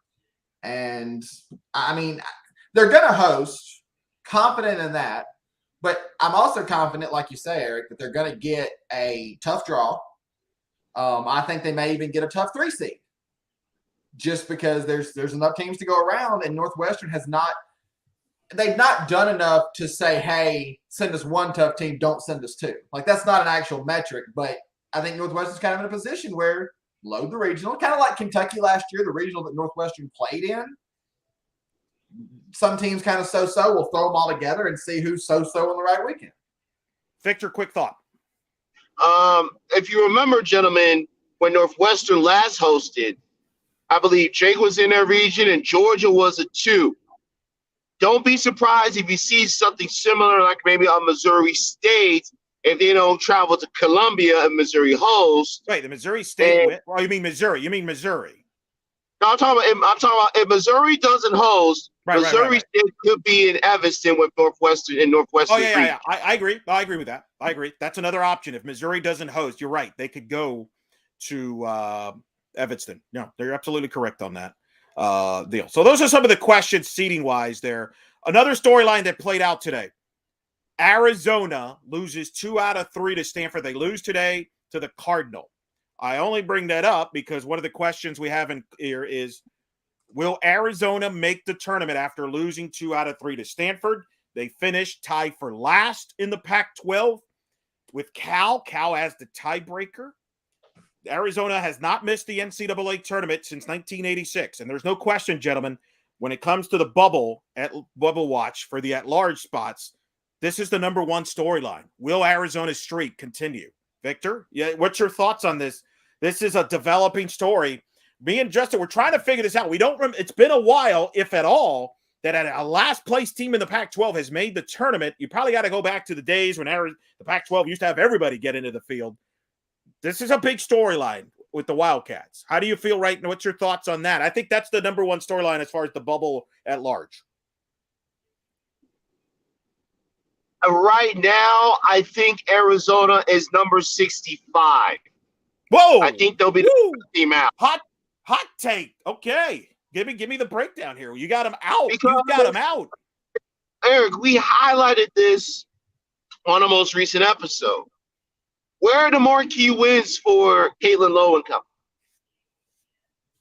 And, they're going to host, confident in that, but I'm also confident, like you say, Eric, that they're going to get a tough draw. I think they may even get a tough 3 seed, just because there's enough teams to go around, and Northwestern they've not done enough to say, hey, send us 1 tough team, don't send us 2. Like, that's not an actual metric, but I think Northwestern's kind of in a position where load the regional, kind of like Kentucky last year, the regional that Northwestern played in. Some teams kind of so-so, we'll throw them all together and see who's so-so on the right weekend. Victor, quick thought. If you remember, gentlemen, when Northwestern last hosted, I believe Drake was in their region and Georgia was a 2. Don't be surprised if you see something similar, like maybe on Missouri State, if they don't travel to Columbia and Missouri host. Wait, the Missouri State? You mean Missouri? You mean Missouri? No, I'm talking about if Missouri doesn't host, Missouri State could be in Evanston with Northwestern and Northwestern. Oh, yeah. I agree. I agree with that. I agree. That's another option. If Missouri doesn't host, you're right. They could go to Evanston. No, they're absolutely correct on that deal. So those are some of the questions seating-wise there. Another storyline that played out today. Arizona loses 2 out of 3 to Stanford. They lose today to the Cardinal. I only bring that up because one of the questions we have in here is, will Arizona make the tournament after losing 2 out of 3 to Stanford? They finished tied for last in the Pac-12 with Cal. Cal has the tiebreaker. Arizona has not missed the NCAA tournament since 1986. And there's no question, gentlemen, when it comes to the bubble watch for the at-large spots, this is the number 1 storyline. Will Arizona's streak continue? Victor, what's your thoughts on this? This is a developing story. Me and Justin, we're trying to figure this out. It's been a while, if at all, that a last place team in the Pac-12 has made the tournament. You probably got to go back to the days when the Pac-12 used to have everybody get into the field. This is a big storyline with the Wildcats. How do you feel right now? What's your thoughts on that? I think that's the number 1 storyline as far as the bubble at large. Right now, I think Arizona is number 65. Whoa! I think they'll be the team out. Hot take. Okay, give me the breakdown here. You got them out. You got them out. Eric, we highlighted this on a most recent episode. Where are the marquee wins for Caitlin Lowe and company?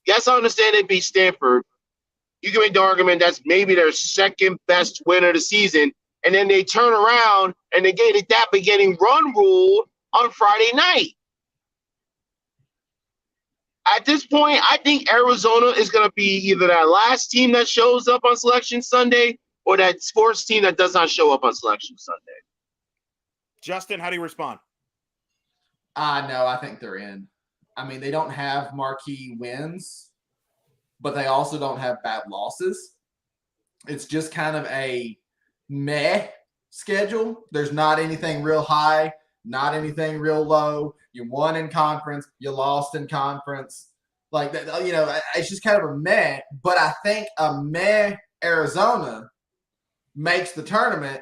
Yes, I understand they beat Stanford. You can make the argument that's maybe their second best win of the season, and then they turn around and negated that by getting run ruled on Friday night. At this point, I think Arizona is going to be either that last team that shows up on Selection Sunday or that sports team that does not show up on Selection Sunday. Justin, how do you respond? No, I think they're in. I mean, they don't have marquee wins, but they also don't have bad losses. It's just kind of a meh schedule. There's not anything real high, not anything real low. You won in conference, you lost in conference. Like that, it's just kind of a meh. But I think a meh Arizona makes the tournament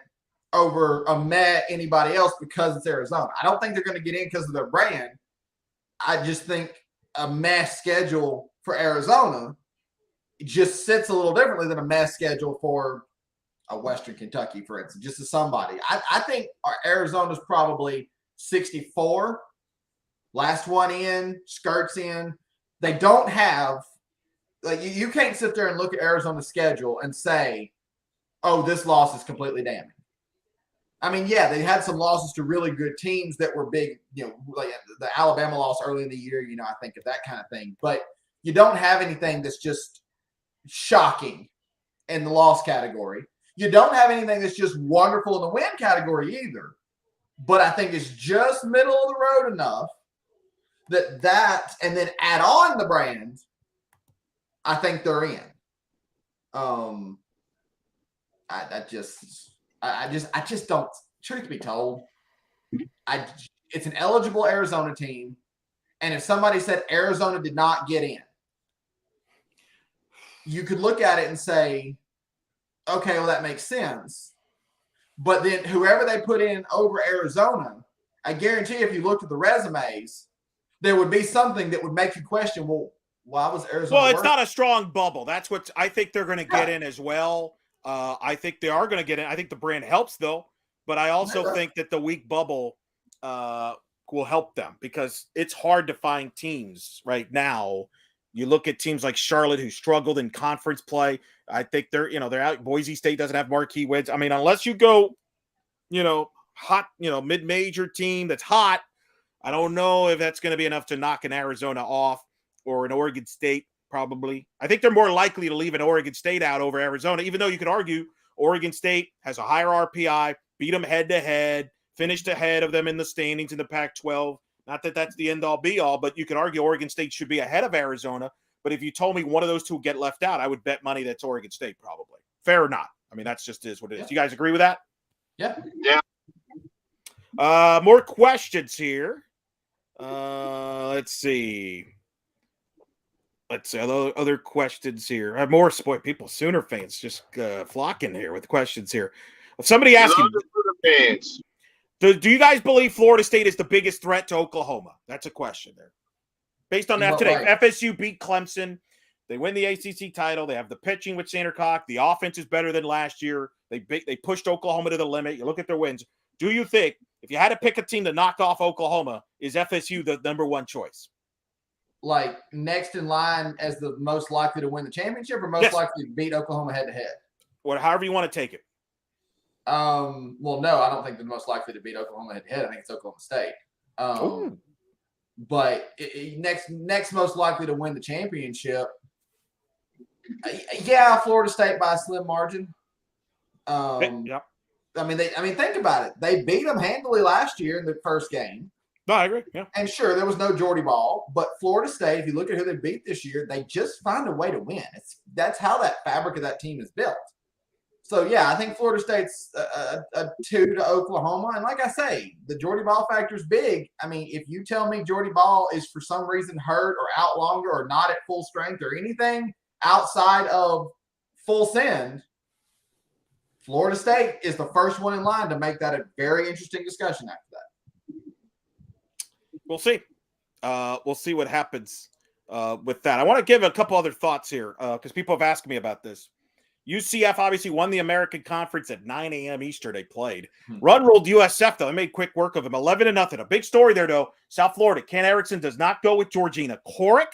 over a meh anybody else because it's Arizona. I don't think they're going to get in because of their brand. I just think a meh schedule for Arizona just sits a little differently than a meh schedule for a Western Kentucky, for instance, just as somebody. I think Arizona's probably 64. Last one in, skirts in. They don't have you can't sit there and look at Arizona's schedule and say, oh, this loss is completely damning. I mean, yeah, they had some losses to really good teams that were big, like the Alabama loss early in the year, I think of that kind of thing. But you don't have anything that's just shocking in the loss category. You don't have anything that's just wonderful in the win category either. But I think it's just middle of the road enough that and then add on the brand, I think they're in. I just don't. Truth be told, it's an eligible Arizona team, and if somebody said Arizona did not get in, you could look at it and say, okay, well, that makes sense. But then whoever they put in over Arizona, I guarantee if you looked at the resumes, there would be something that would make you question, well, why was Arizona Well, it's not a strong bubble. That's what I think they're going to get in as well. I think they are going to get in. I think the brand helps, though. But I also think that the weak bubble will help them because it's hard to find teams right now. You look at teams like Charlotte who struggled in conference play. I think they're out. Boise State doesn't have marquee wins. I mean, unless you go, hot, mid-major team that's hot, I don't know if that's going to be enough to knock an Arizona off or an Oregon State, probably. I think they're more likely to leave an Oregon State out over Arizona, even though you could argue Oregon State has a higher RPI, beat them head-to-head, finished ahead of them in the standings in the Pac-12. Not that that's the end-all, be-all, but you could argue Oregon State should be ahead of Arizona. But if you told me one of those two would get left out, I would bet money that's Oregon State, probably. Fair or not? I mean, that's just is what it is. You guys agree with that? Yeah. More questions here. Let's see. Other questions here. I have more people, Sooner fans, just flocking here with questions here. Somebody asking, fans. Do you guys believe Florida State is the biggest threat to Oklahoma? That's a question there. Based on that today, right. FSU beat Clemson. They win the ACC title. They have the pitching with Sandercock. The offense is better than last year. They pushed Oklahoma to the limit. You look at their wins. Do you think, if you had to pick a team to knock off Oklahoma, is FSU the number one choice? Like next in line as the most likely to win the championship or most likely to beat Oklahoma head-to-head? However you want to take it. Well, no, I don't think they're most likely to beat Oklahoma head-to-head. I think it's Oklahoma State. But next most likely to win the championship, Florida State by a slim margin. Yep. I mean, think about it. They beat them handily last year in the first game. No, I agree. Yeah. And sure, there was no Jordy Ball, but Florida State, if you look at who they beat this year, they just find a way to win. That's how that fabric of that team is built. So, yeah, I think Florida State's a 2 to Oklahoma. And like I say, the Jordy Ball factor is big. I mean, if you tell me Jordy Ball is for some reason hurt or out longer or not at full strength or anything outside of full send, Florida State is the first one in line to make that a very interesting discussion after that. We'll see. We'll see what happens with that. I want to give a couple other thoughts here because people have asked me about this. UCF obviously won the American Conference at 9 a.m. Eastern. They played. Run rolled USF, though. They made quick work of them. 11-0. A big story there, though. South Florida. Ken Erickson does not go with Georgina. Corrick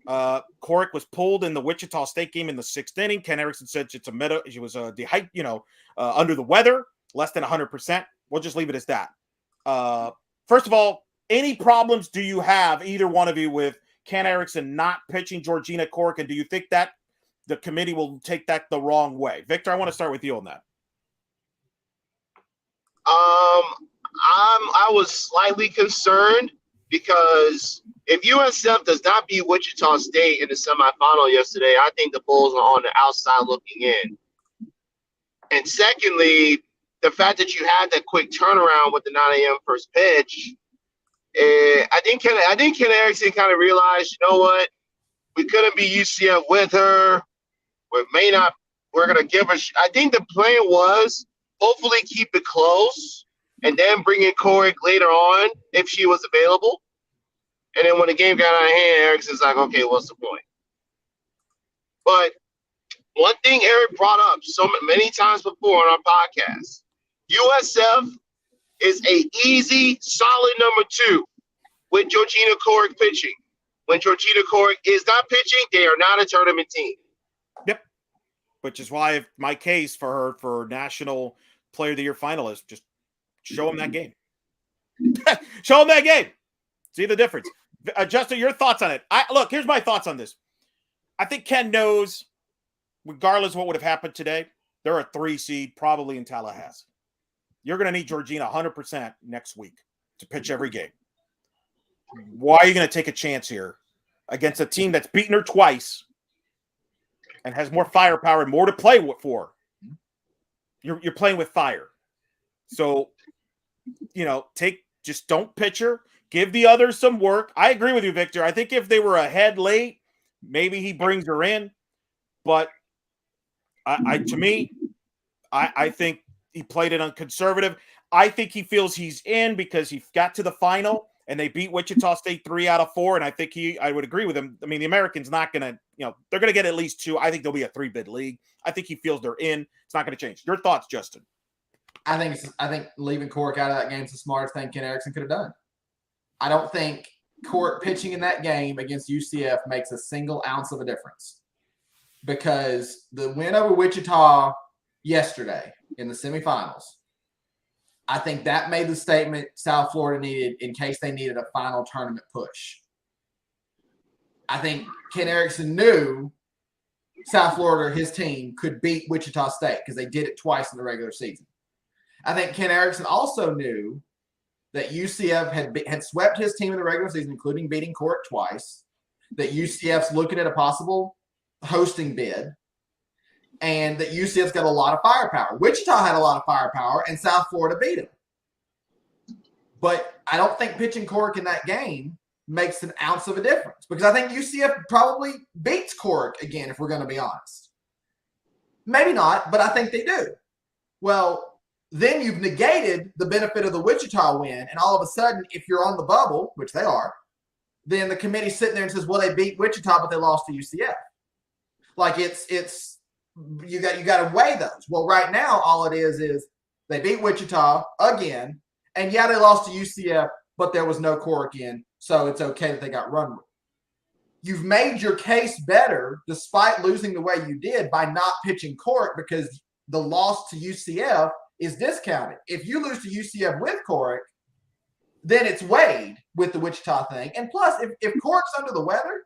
Corrick was pulled in the Wichita State game in the 6th inning. Ken Erickson said she was under the weather, less than 100%. We'll just leave it as that. First of all, any problems do you have, either one of you, with Ken Erickson not pitching Georgina Corrick, and do you think that the committee will take that the wrong way? Victor, I want to start with you on that. I was slightly concerned because if USF does not beat Wichita State in the semifinal yesterday, I think the Bulls are on the outside looking in. And secondly, the fact that you had that quick turnaround with the 9 a.m. first pitch, I think Ken Erickson kind of realized, you know what, we couldn't be UCF with her. We're going to give her. I think the plan was hopefully keep it close and then bring in Corrick later on if she was available. And then when the game got out of hand, Erickson's like, okay, what's the point? But one thing Eric brought up so many times before on our podcast, USF is a easy, solid number 2 with Georgina Corrick pitching. When Georgina Corrick is not pitching, they are not a tournament team. Yep. Which is why my case for her for National Player of the Year finalist, just show them that game. Show them that game. See the difference. Justin, your thoughts on it? Look, here's my thoughts on this. I think Ken knows, regardless of what would have happened today, they're a 3 seed probably in Tallahassee. You're going to need Georgina 100% next week to pitch every game. Why are you going to take a chance here against a team that's beaten her twice and has more firepower and more to play for? You're playing with fire. So, just don't pitch her. Give the others some work. I agree with you, Victor. I think if they were ahead late, maybe he brings her in. But I think he played it unconservative. I think he feels he's in because he got to the final and they beat Wichita State 3 out of 4. And I think I would agree with him. I mean, the Americans not going to, they're going to get at least 2. I think there'll be a 3-bid league. I think he feels they're in. It's not going to change. Your thoughts, Justin? I think leaving Corrick out of that game is the smartest thing Ken Erickson could have done. I don't think Corrick pitching in that game against UCF makes a single ounce of a difference, because the win over Wichita yesterday in the semifinals, I think that made the statement South Florida needed in case they needed a final tournament push. I think Ken Erickson knew South Florida, his team, could beat Wichita State because they did it twice in the regular season. I think Ken Erickson also knew that UCF had swept his team in the regular season, including beating Corrick twice, that UCF's looking at a possible hosting bid, and that UCF's got a lot of firepower. Wichita had a lot of firepower, and South Florida beat him. But I don't think pitching Corrick in that game makes an ounce of a difference, because I think UCF probably beats Corrick again, if we're going to be honest. Maybe not, but I think they do. Well, then you've negated the benefit of the Wichita win, and all of a sudden, if you're on the bubble, which they are, then the committee's sitting there and says, well, they beat Wichita, but they lost to UCF. Like it's you got to weigh those. Well, right now, all it is they beat Wichita again, and yeah, they lost to UCF, but there was no Corrick in, so it's okay that they got run with. You've made your case better despite losing the way you did by not pitching Corrick, because the loss to UCF is discounted. If you lose to UCF with Corrick, then it's weighed with the Wichita thing. And plus, if Corrick's under the weather,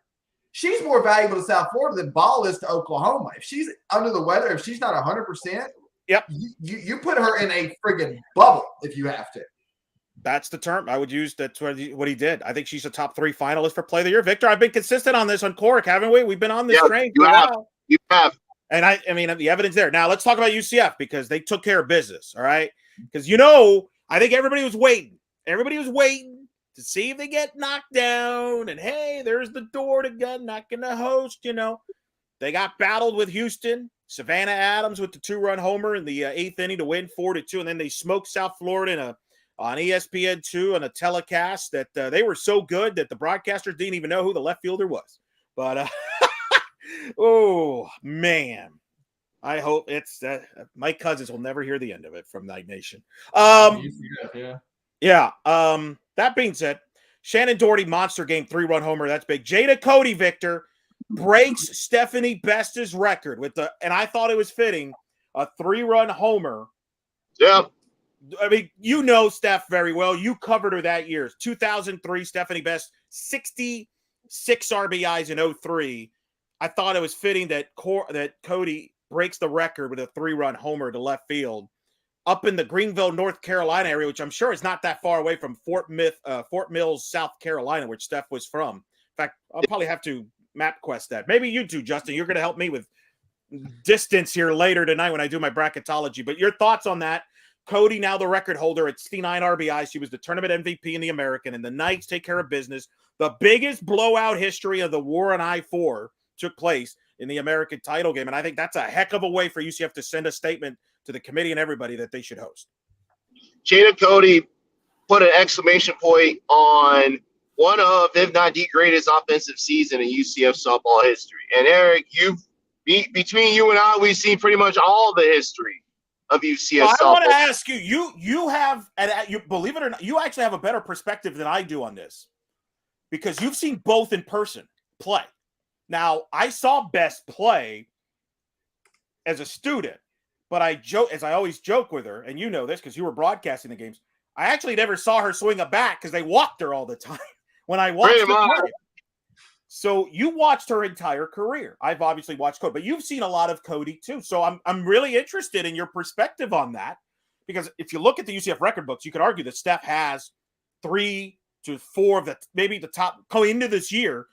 she's more valuable to South Florida than Ball is to Oklahoma. If she's under the weather, if she's not 100%, yep, you put her in a friggin' bubble if you have to. That's the term I would use. That's what he did. I think she's a top 3 finalist for Play of the Year. Victor, I've been consistent on this on Corrick, haven't we? We've been on this train for a while. You have. And I mean, the evidence there. Now let's talk about UCF, because they took care of business. All right. Because, I think everybody was waiting. Everybody was waiting to see if they get knocked down. And hey, there's the door to gun, not going to host, They got battled with Houston. Savannah Adams with the 2-run homer in the 8th inning to win 4-2. And then they smoked South Florida on ESPN2 on a telecast that they were so good that the broadcasters didn't even know who the left fielder was. But, oh, man. I hope it's my cousins will never hear the end of it from Night Nation. Yeah. That being said, Shannon Doherty, monster game, 3-run homer. That's big. Jada Cody, Victor, breaks Stephanie Best's record and I thought it was fitting, a 3-run homer. Yeah. I mean, you know Steph very well. You covered her that year. 2003, Stephanie Best, 66 RBIs in 03. I thought it was fitting that Cody breaks the record with a 3-run homer to left field up in the Greenville, North Carolina area, which I'm sure is not that far away from Fort Mills, South Carolina, which Steph was from. In fact, I'll probably have to map quest that. Maybe you too, Justin. You're going to help me with distance here later tonight when I do my bracketology. But your thoughts on that? Cody, now the record holder at 69 RBIs. She was the tournament MVP in the American, and the Knights take care of business. The biggest blowout history of the war on I-4 took place in the American title game, and I think that's a heck of a way for UCF to send a statement to the committee and everybody that they should host. Jada Cody put an exclamation point on one of, if not the greatest offensive season in UCF softball history. And Eric, between you and I, we've seen pretty much all the history of UCF softball. I want to ask you, you have, and you believe it or not, you actually have a better perspective than I do on this because you've seen both in person play. Now, I saw Best play as a student, but as I always joke with her, and you know this because you were broadcasting the games, I actually never saw her swing a bat because they walked her all the time when I watched her play. So you watched her entire career. I've obviously watched Cody, but you've seen a lot of Cody too. So I'm really interested in your perspective on that because if you look at the UCF record books, you could argue that Steph has 3 to 4 of maybe the top going into this year.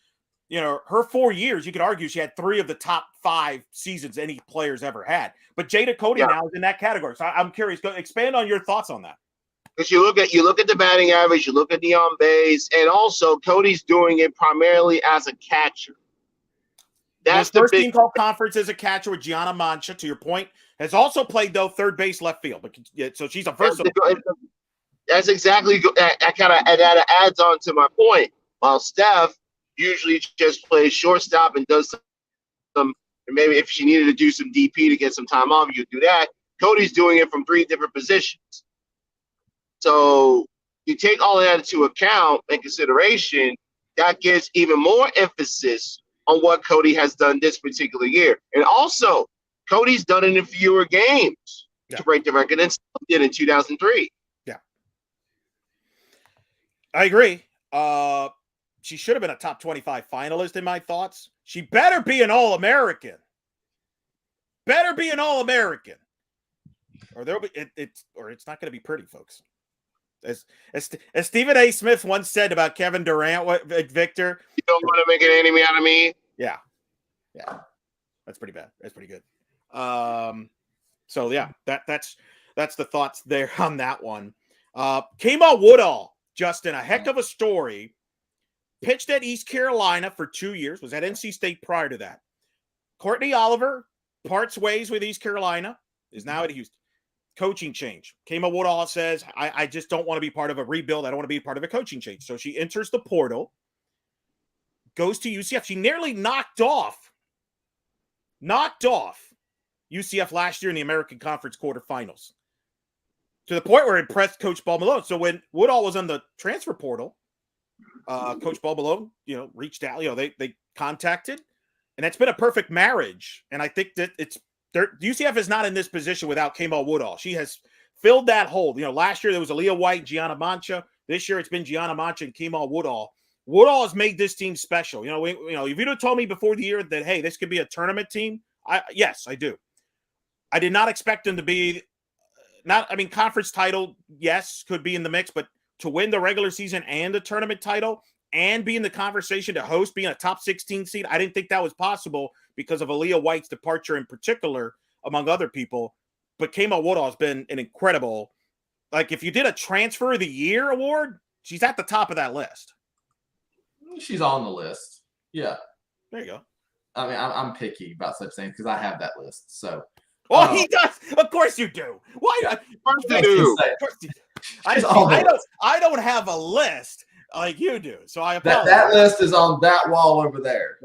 You know, her 4 years, you could argue she had 3 of the top 5 seasons any player's ever had. But Jada Cody now is in that category. So I'm curious. Expand on your thoughts on that. Because you look at the batting average, you look at the on base, and also Cody's doing it primarily as a catcher. That's the first team called conference as a catcher with Gianna Mancha. To your point, has also played though third base, left field. But so she's a versatile. That's exactly that adds on to my point. While Steph usually just plays shortstop and does some, maybe if she needed to do some DP to get some time off, you do that. Cody's doing it from 3 different positions. So you take all of that into account and consideration, that gives even more emphasis on what Cody has done this particular year. And also, Cody's done it in fewer games to break the record than Steph did in 2003. Yeah. I agree. She should have been a top 25 finalist in my thoughts. She better be an All-American. Better be an All-American. Or it's not going to be pretty, folks. As Stephen A. Smith once said about Kevin Durant, Victor. You don't want to make an enemy out of me? Yeah. That's pretty bad. That's pretty good. So, yeah, that's the thoughts there on that one. Kama Woodall, Justin, a heck of a story. Pitched at East Carolina for 2 years. Was at NC State prior to that. Courtney Oliver parts ways with East Carolina. Is now at Houston. Coaching change. Kama Woodall says, I just don't want to be part of a rebuild. I don't want to be part of a coaching change. So she enters the portal, goes to UCF. She nearly knocked off UCF last year in the American Conference quarterfinals to the point where it impressed Coach Balmo. So when Woodall was on the transfer portal, Coach Balmo, reached out, they contacted, and that's been a perfect marriage. And I think that UCF is not in this position without Kama Woodall. She has filled that hole. Last year there was Aaliyah White, Gianna Mancha. This year it's been Gianna Mancha and Kama Woodall. Woodall has made this team special. If you'd have told me before the year that, hey, this could be a tournament team, yes, I do. I did not expect them to be conference title, yes, could be in the mix, but to win the regular season and the tournament title and be in the conversation to host, being a top 16 seed, I didn't think that was possible because of Aaliyah White's departure in particular, among other people. But Kama Woodall has been an incredible, if you did a transfer of the year award, she's at the top of that list. She's on the list. Yeah. There you go. I mean, I'm picky about such things because I have that list. So. Oh, he does. Of course you do. Why? Of course you do. I don't have a list like you do, so I apologize. That list is on that wall over there.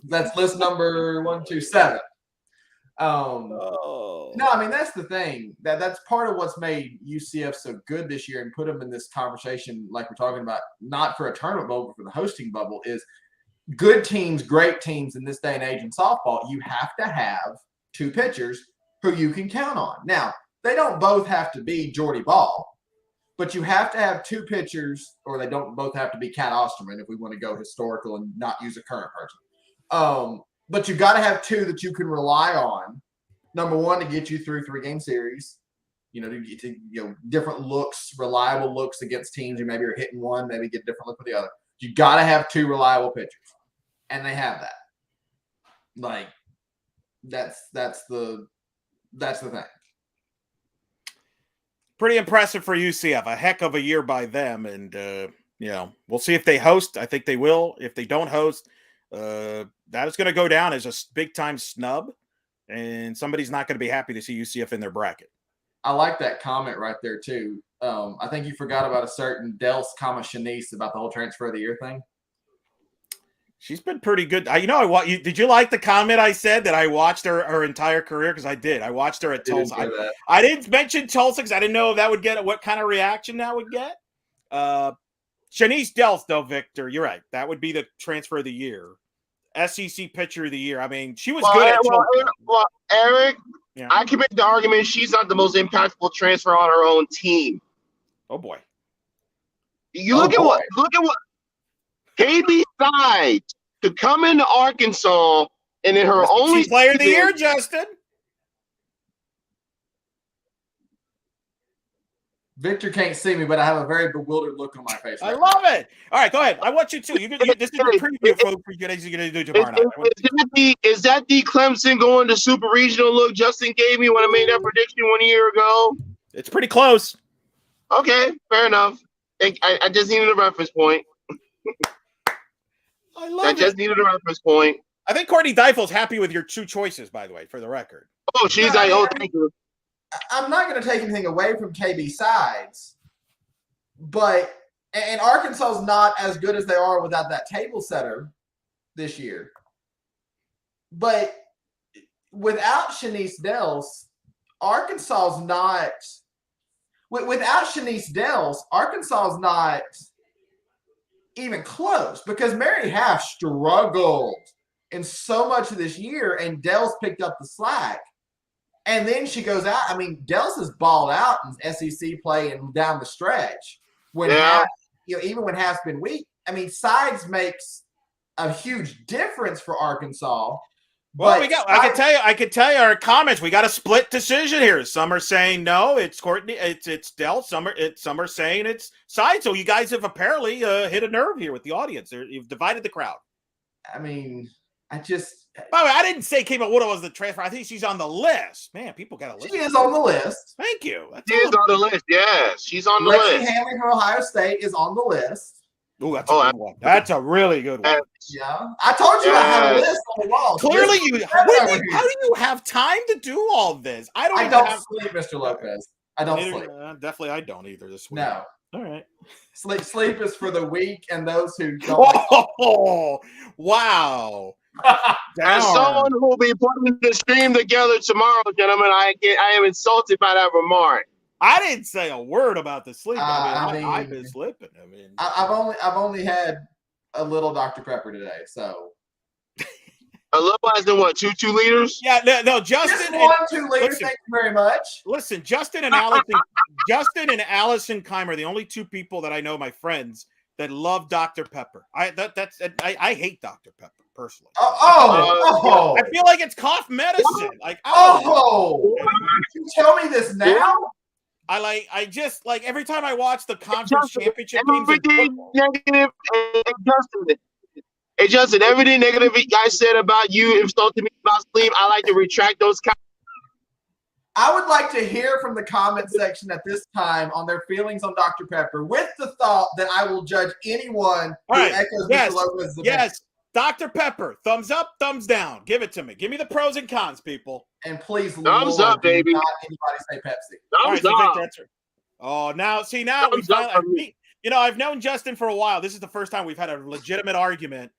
That's list number 127. No, I mean that's the thing. That's part of what's made UCF so good this year and put them in this conversation, like we're talking about, not for a tournament bubble, but for the hosting bubble, is good teams, great teams in this day and age in softball. You have to have two pitchers who you can count on. Now, they don't both have to be Jordy Ball, but you have to have two pitchers, or they don't both have to be Cat Osterman if we want to go historical and not use a current person. But you got to have two that you can rely on. Number one, to get you through 3-game series, to get to different looks, reliable looks against teams who maybe are hitting one, maybe get a different look with the other. You got to have two reliable pitchers, and they have that. Like that's the thing. Pretty impressive for UCF. A heck of a year by them, and we'll see if they host. I think they will. If they don't host, that is going to go down as a big time snub. And somebody's not going to be happy to see UCF in their bracket. I like that comment right there, too. I think you forgot about a certain Dels, Shanice about the whole transfer of the year thing. She's been pretty good. Did you like the comment I said that I watched her entire career? Because I did. I watched her at Tulsa. I didn't mention Tulsa because I didn't know if that would get what kind of reaction that would get. Shanice Dels, though, Victor, you're right. That would be the transfer of the year. SEC pitcher of the year. I mean, she was good at Eric, yeah. I can make the argument she's not the most impactful transfer on her own team. Oh boy. Look at what KB Sides to come into Arkansas and in her only player of the year, Justin. Victor can't see me, but I have a very bewildered look on my face. I love it. All right, go ahead. I want you to. This is a preview for you guys. You're going to do tomorrow night. Is that the Clemson going to super regional look Justin gave me when I made that prediction 1 year ago? It's pretty close. Okay, fair enough. I just needed a reference point. I just needed a reference point. I think Courtney Deifel's happy with your two choices, by the way, for the record. Oh, she's like, thank you. I'm not going to take anything away from KB Sides, and Arkansas is not as good as they are without that table setter this year. But without Shanice Dels, Arkansas is not even close, because Mary Half struggled in so much of this year, and Dels picked up the slack. And then she goes out. I mean, Dels has balled out in SEC play and down the stretch. Even when Half's been weak. I mean, Sides makes a huge difference for Arkansas. Well, I can tell you our comments. We got a split decision here. Some are saying no, it's Courtney, it's Dels. Some are saying it's Sides. So you guys have apparently hit a nerve here with the audience. You've divided the crowd. I mean, by the way, I didn't say Kayla Woodall was the transfer. I think she's on the list. Man, people got a list. She is on the list. Thank you. She is on the list. Yes, she's on the list. Lexi Hanley from Ohio State is on the list. Oh, that's a good one. That's a really good one. Yeah, I told you I had a list on the wall. Clearly, how do you have time to do all this? I don't sleep, Mr. Lopez. I don't sleep. Definitely, I don't either this week. No. All right. Sleep is for the weak and those who don't. Oh, wow. As someone who will be putting the stream together tomorrow, gentlemen, I am insulted by that remark. I didn't say a word about the sleep. I've been sleeping. I've only had a little Dr. Pepper today, so. A little as in what? 2 liters? Yeah, no, Justin. Just 1 2 liters. Thank you very much. Listen, Justin and Allison Keimer are the only 2 people that I know, my friends, that love Dr. Pepper. I hate Dr. Pepper personally. I feel like it's cough medicine. Like, you tell me this now? I just like every time I watch the conference championship games. Negative, Justin, everything negative I said about you insulted me about sleep. I like to retract those comments. I would like to hear from the comment section at this time on their feelings on Dr. Pepper, with the thought that I will judge anyone who echoes Mr. Lopez's opinion. Yes, Dr. Pepper, thumbs up, thumbs down. Give it to me. Give me the pros and cons, people. And please, thumbs up, baby. Not anybody say Pepsi. Thumbs up. Oh, now we finally. I've known Justin for a while. This is the first time we've had a legitimate argument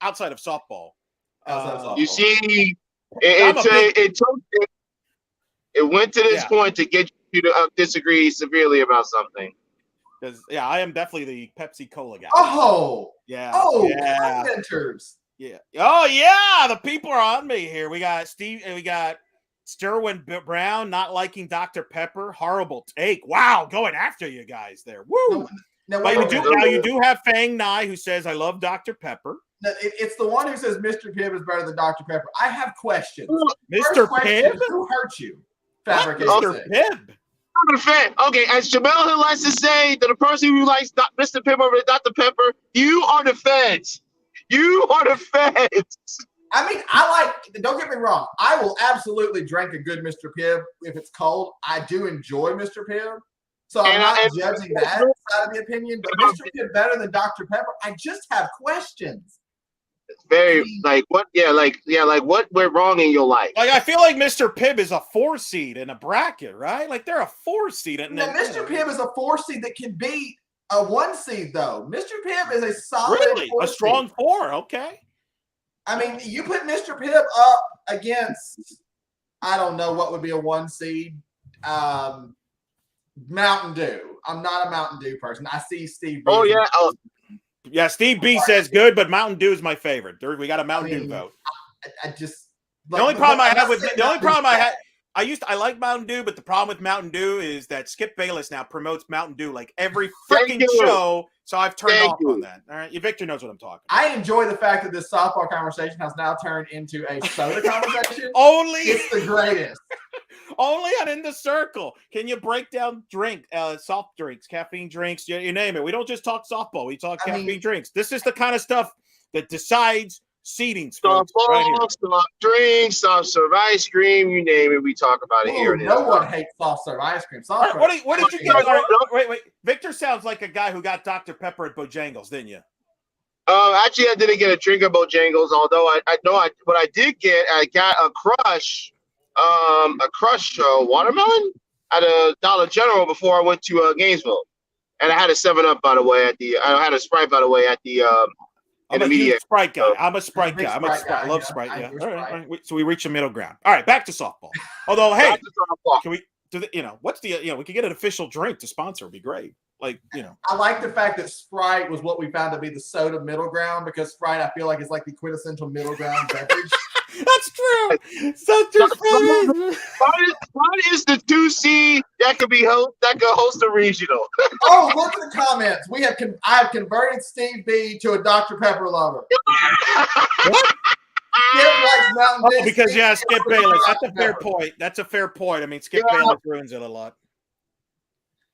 outside of softball. You see, It went to this point to get you to disagree severely about something. Because I am definitely the Pepsi Cola guy. Commenters. Yeah. Oh yeah, the people are on me here. We got Steve. We got Sterwin Brown not liking Dr. Pepper. Horrible take. Wow, going after you guys there. Woo. But you do have Fang Nai who says I love Dr. Pepper. No, it's the one who says Mr. Pibb is better than Dr. Pepper. I have questions. Mr. Pibb? Who hurt you? Mr. Pibb. I'm a fan. Okay, as Jamel likes to say, to the person who likes Mr. Pibb over Dr. Pepper, you are the feds. You are the feds. I mean, don't get me wrong. I will absolutely drink a good Mr. Pibb if it's cold. I do enjoy Mr. Pibb. So I'm not judging that side of the opinion. But Mr. Pibb better than Dr. Pepper? I just have questions. It's very what went wrong in your life? Like I feel like Mr. Pibb is a 4 seed in a bracket, right? Like they're a 4 seed. Mr. Pibb is a 4 seed that can beat a 1 seed though. Mr. Pibb is a solid a strong 4. Okay. I mean, you put Mr. Pibb up against I don't know what would be a 1 seed. Mountain Dew. I'm not a Mountain Dew person. I see Steve. Oh yeah. Yeah, Steve B says good, but Mountain Dew is my favorite. We got a Mountain Dew vote. I just the only problem I like Mountain Dew, but the problem with Mountain Dew is that Skip Bayless now promotes Mountain Dew like every freaking show. So I've turned off on that. All right, Victor knows what I'm talking about. I enjoy the fact that this softball conversation has now turned into a soda conversation. It's the greatest. Only on In the Circle can you break down soft drinks, caffeine drinks, you name it. We don't just talk softball. We talk caffeine drinks. This is the kind of stuff that decides seeding. Soft drinks, soft serve ice cream, you name it. We talk about it here. No one hates soft serve ice cream. What did you get? Wait. Victor sounds like a guy who got Dr. Pepper at Bojangles, didn't you? Actually, I didn't get a drink of Bojangles, although I know what I did get. I got a Crush watermelon at a Dollar General before I went to Gainesville, and I had a 7-Up by the way I had a Sprite by the way at the. I'm a huge Sprite guy. I love Sprite. Yeah. All right. So we reach a middle ground. All right, back to softball. Although, hey, can we do what's the we could get an official drink to sponsor? It'd be great. I like the fact that Sprite was what we found to be the soda middle ground because Sprite, I feel like, is like the quintessential middle ground beverage. That's true. So true. What is the 2C that could host a regional? Oh, look at the comments. I have converted Steve B to a Dr. Pepper lover. What? Because Skip Bayless. That's a fair point. I mean, Skip Bayless ruins it a lot.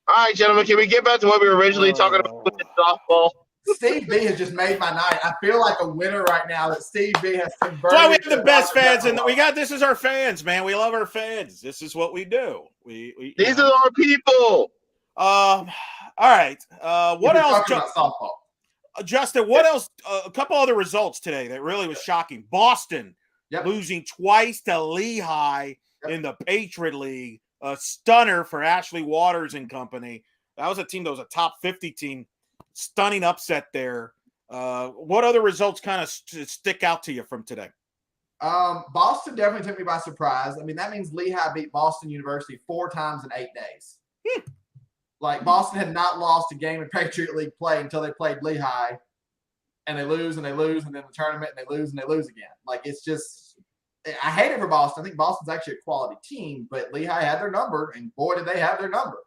All right, gentlemen, can we get back to what we were originally talking about with the softball? Steve B has just made my night. I feel like a winner right now that Steve B has converted. That's why we have the best fans, and this is our fans, man. We love our fans. This is what we do. These are our people. All right. What else? Justin, what else? A couple other results today that really was shocking. Boston losing twice to Lehigh in the Patriot League. A stunner for Ashley Waters and company. That was a team that was a top 50 team. Stunning upset there. What other results kind of stick out to you from today? Boston definitely took me by surprise. I mean, that means Lehigh beat Boston University 4 times in 8 days. Like, Boston had not lost a game in Patriot League play until they played Lehigh, and they lose, and then the tournament, and they lose again. Like, it's just – I hate it for Boston. I think Boston's actually a quality team, but Lehigh had their number, and boy, did they have their number.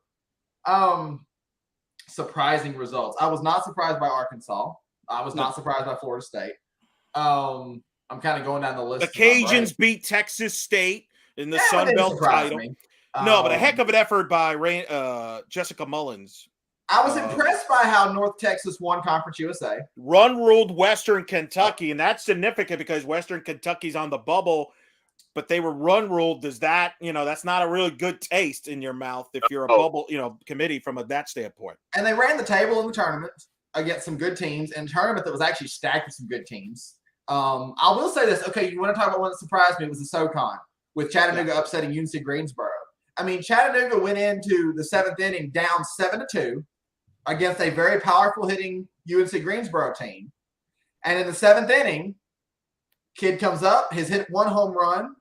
Surprising results. I was not surprised by Arkansas. I was not surprised by Florida State. I'm kind of going down the list. The Cajuns beat Texas State in the Sun Belt title. No, but a heck of an effort by Jessica Mullins. I was impressed by how North Texas won Conference USA. Ruled Western Kentucky, and that's significant because Western Kentucky's on the bubble, but they were ruled. Does that, that's not a really good taste in your mouth if you're a bubble, committee from that standpoint. And they ran the table in the tournament against some good teams, and a tournament that was actually stacked with some good teams. I will say this. Okay, you want to talk about one that surprised me? It was the SoCon with Chattanooga upsetting UNC Greensboro. I mean, Chattanooga went into the 7th inning down 7-2 against a very powerful hitting UNC Greensboro team. And in the 7th inning, kid comes up, has hit 1 home run,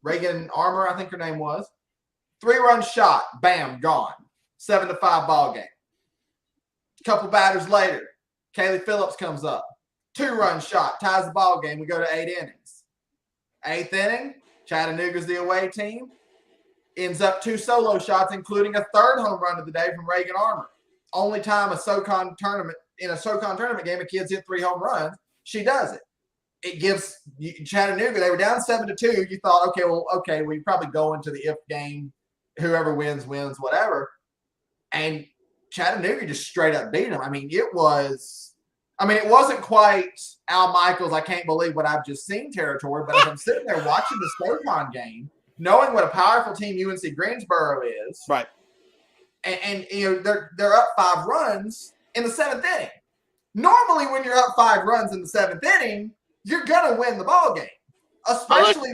Reagan Armour, I think her name was. 3-run shot, bam, gone. 7-5 ball game. A couple batters later, Kaylee Phillips comes up. 2-run shot, ties the ball game. We go to 8 innings. 8th inning, Chattanooga's the away team. Ends up 2 solo shots, including a 3rd home run of the day from Reagan Armour. Only time in a SoCon tournament game a kid's hit 3 home runs, she does it. It gives Chattanooga, they were down 7-2. You thought, okay, we probably go into the if game. Whoever wins, whatever. And Chattanooga just straight up beat them. It wasn't quite Al Michaels, I can't believe what I've just seen territory, but as I'm sitting there watching the SoCon game, knowing what a powerful team UNC Greensboro is, right? And they're up 5 runs in the 7th inning. Normally, when you're up 5 runs in the 7th inning, you're gonna win the ball game, especially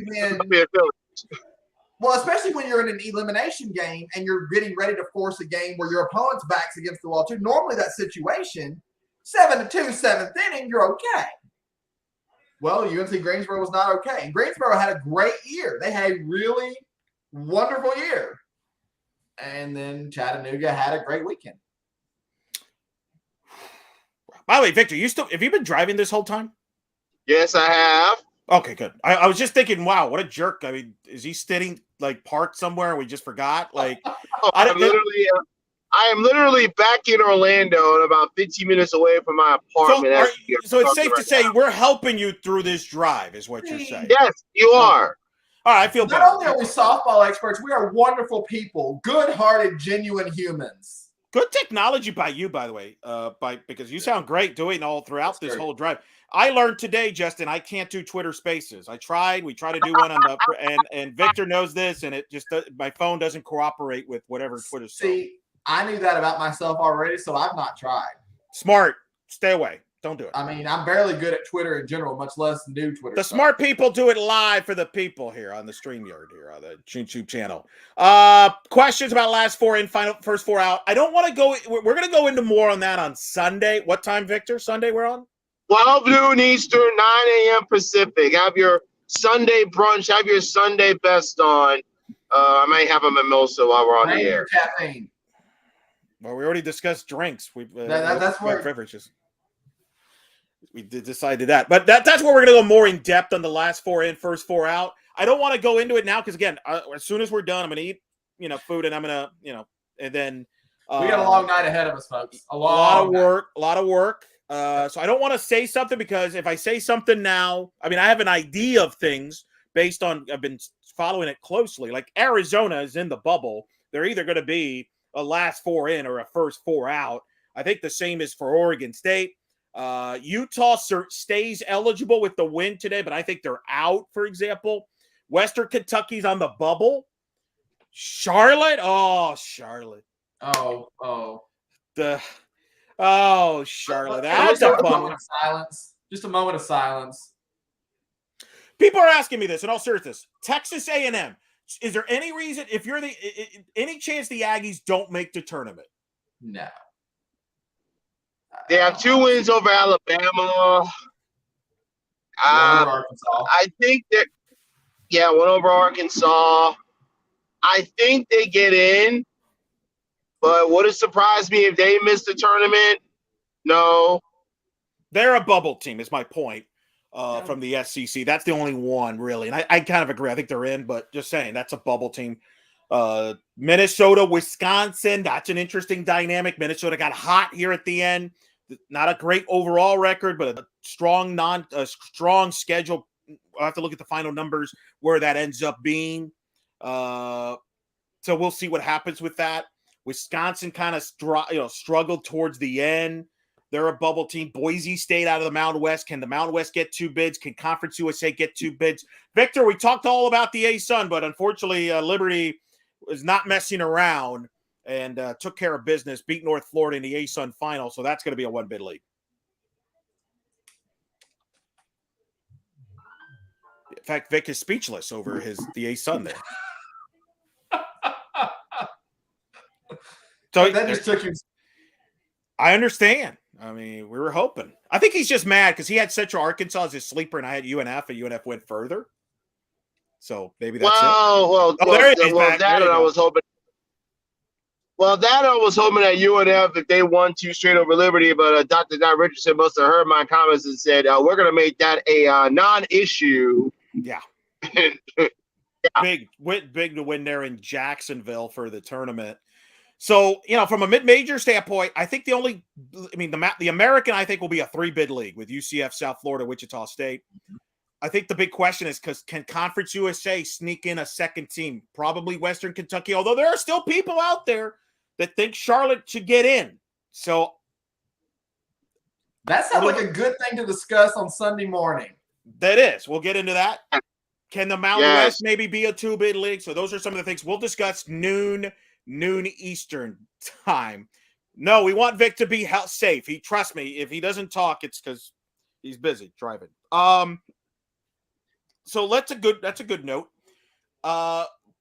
when you're in an elimination game and you're getting ready to force a game where your opponent's back's against the wall too. Normally, that situation, 7-2, 7th inning, you're okay. Well, UNC Greensboro was not okay. And Greensboro had a great year. They had a really wonderful year. And then Chattanooga had a great weekend. By the way, Victor, have you been driving this whole time? Yes, I have. Okay, good. I was just thinking, wow, what a jerk. Is he sitting parked somewhere and we just forgot? I am literally back in Orlando and about 15 minutes away from my apartment. So it's safe to say we're helping you through this drive, is what you're saying. Yes, you are. All right, I feel better. Not only are we softball experts, we are wonderful people, good-hearted, genuine humans. Good technology by you, by the way, because you sound great doing all throughout this whole drive. I learned today, Justin, I can't do Twitter Spaces. We tried to do one on the and Victor knows this, and it just my phone doesn't cooperate with whatever Twitter says. See, I knew that about myself already, so I've not tried. Smart. Stay away. Don't do it. I'm barely good at Twitter in general, much less new Twitter. The smart people do it live for the people here on the StreamYard here on the YouTube channel. Questions about last 4 in, first 4 out. I don't want to go. We're going to go into more on that on Sunday. What time, Victor? Sunday we're on? 12 noon Eastern, 9 a.m. Pacific. Have your Sunday brunch. Have your Sunday best on. I might have a mimosa while we're on the air. Caffeine. Well, we already discussed drinks. That's what beverages. We decided that, but that's where we're going to go more in depth on the last 4 in, first 4 out. I don't want to go into it now because again, as soon as we're done, I'm going to eat, food, and I'm going to, and then we got a long night ahead of us, folks. A lot of work. So I don't want to say something because if I say something now, I have an idea of things based on I've been following it closely. Like Arizona is in the bubble. They're either going to be a last 4 in or a first 4 out. I think the same is for Oregon State. Utah stays eligible with the win today, but I think they're out, for example. Western Kentucky's on the bubble. Charlotte. Charlotte. Charlotte. That's a bummer. Just a moment of silence. People are asking me this in all seriousness. Texas A&M. Is there any reason, if you're any chance the Aggies don't make the tournament? No. They have 2 wins over Alabama. I think one over Arkansas. I think they get in, but would it surprise me if they miss the tournament? No. They're a bubble team, is my point, from the SEC. That's the only one, really. And I kind of agree. I think they're in, but just saying, that's a bubble team. Minnesota, Wisconsin, that's an interesting dynamic. Minnesota got hot here at the end. Not a great overall record, but a strong schedule. I'll have to look at the final numbers where that ends up being. So we'll see what happens with that. Wisconsin kind of struggled towards the end. They're a bubble team. Boise State out of the Mountain West. Can the Mountain West get 2 bids? Can Conference USA get 2 bids? Victor, we talked all about the A-Sun, but unfortunately Liberty was not messing around and took care of business, beat North Florida in the A-Sun final, so that's going to be a 1-bid league. In fact, Vic is speechless over the A-Sun there. So that just took you. I understand. We were hoping. I think he's just mad because he had Central Arkansas as his sleeper, and I had UNF, and UNF went further. So maybe that's it. Well, there he is back. that There you I go. was hoping. Well, that I was hoping that UNF, if they won 2 straight over Liberty, but Dr. Don Richardson must have heard my comments and said, we're going to make that a non-issue. Yeah. Big to win there in Jacksonville for the tournament. So, from a mid-major standpoint, I think the American, I think, will be a 3-bid league with UCF, South Florida, Wichita State. I think the big question is, can Conference USA sneak in a second team? Probably Western Kentucky, although there are still people out there that think Charlotte should get in. So that sounds like a good thing to discuss on Sunday morning. That is. We'll get into that. Can the Mountain West maybe be a 2-bid league? So those are some of the things we'll discuss noon Eastern time. No, we want Vic to be safe. Trust me, if he doesn't talk, it's because he's busy driving. So that's a good note.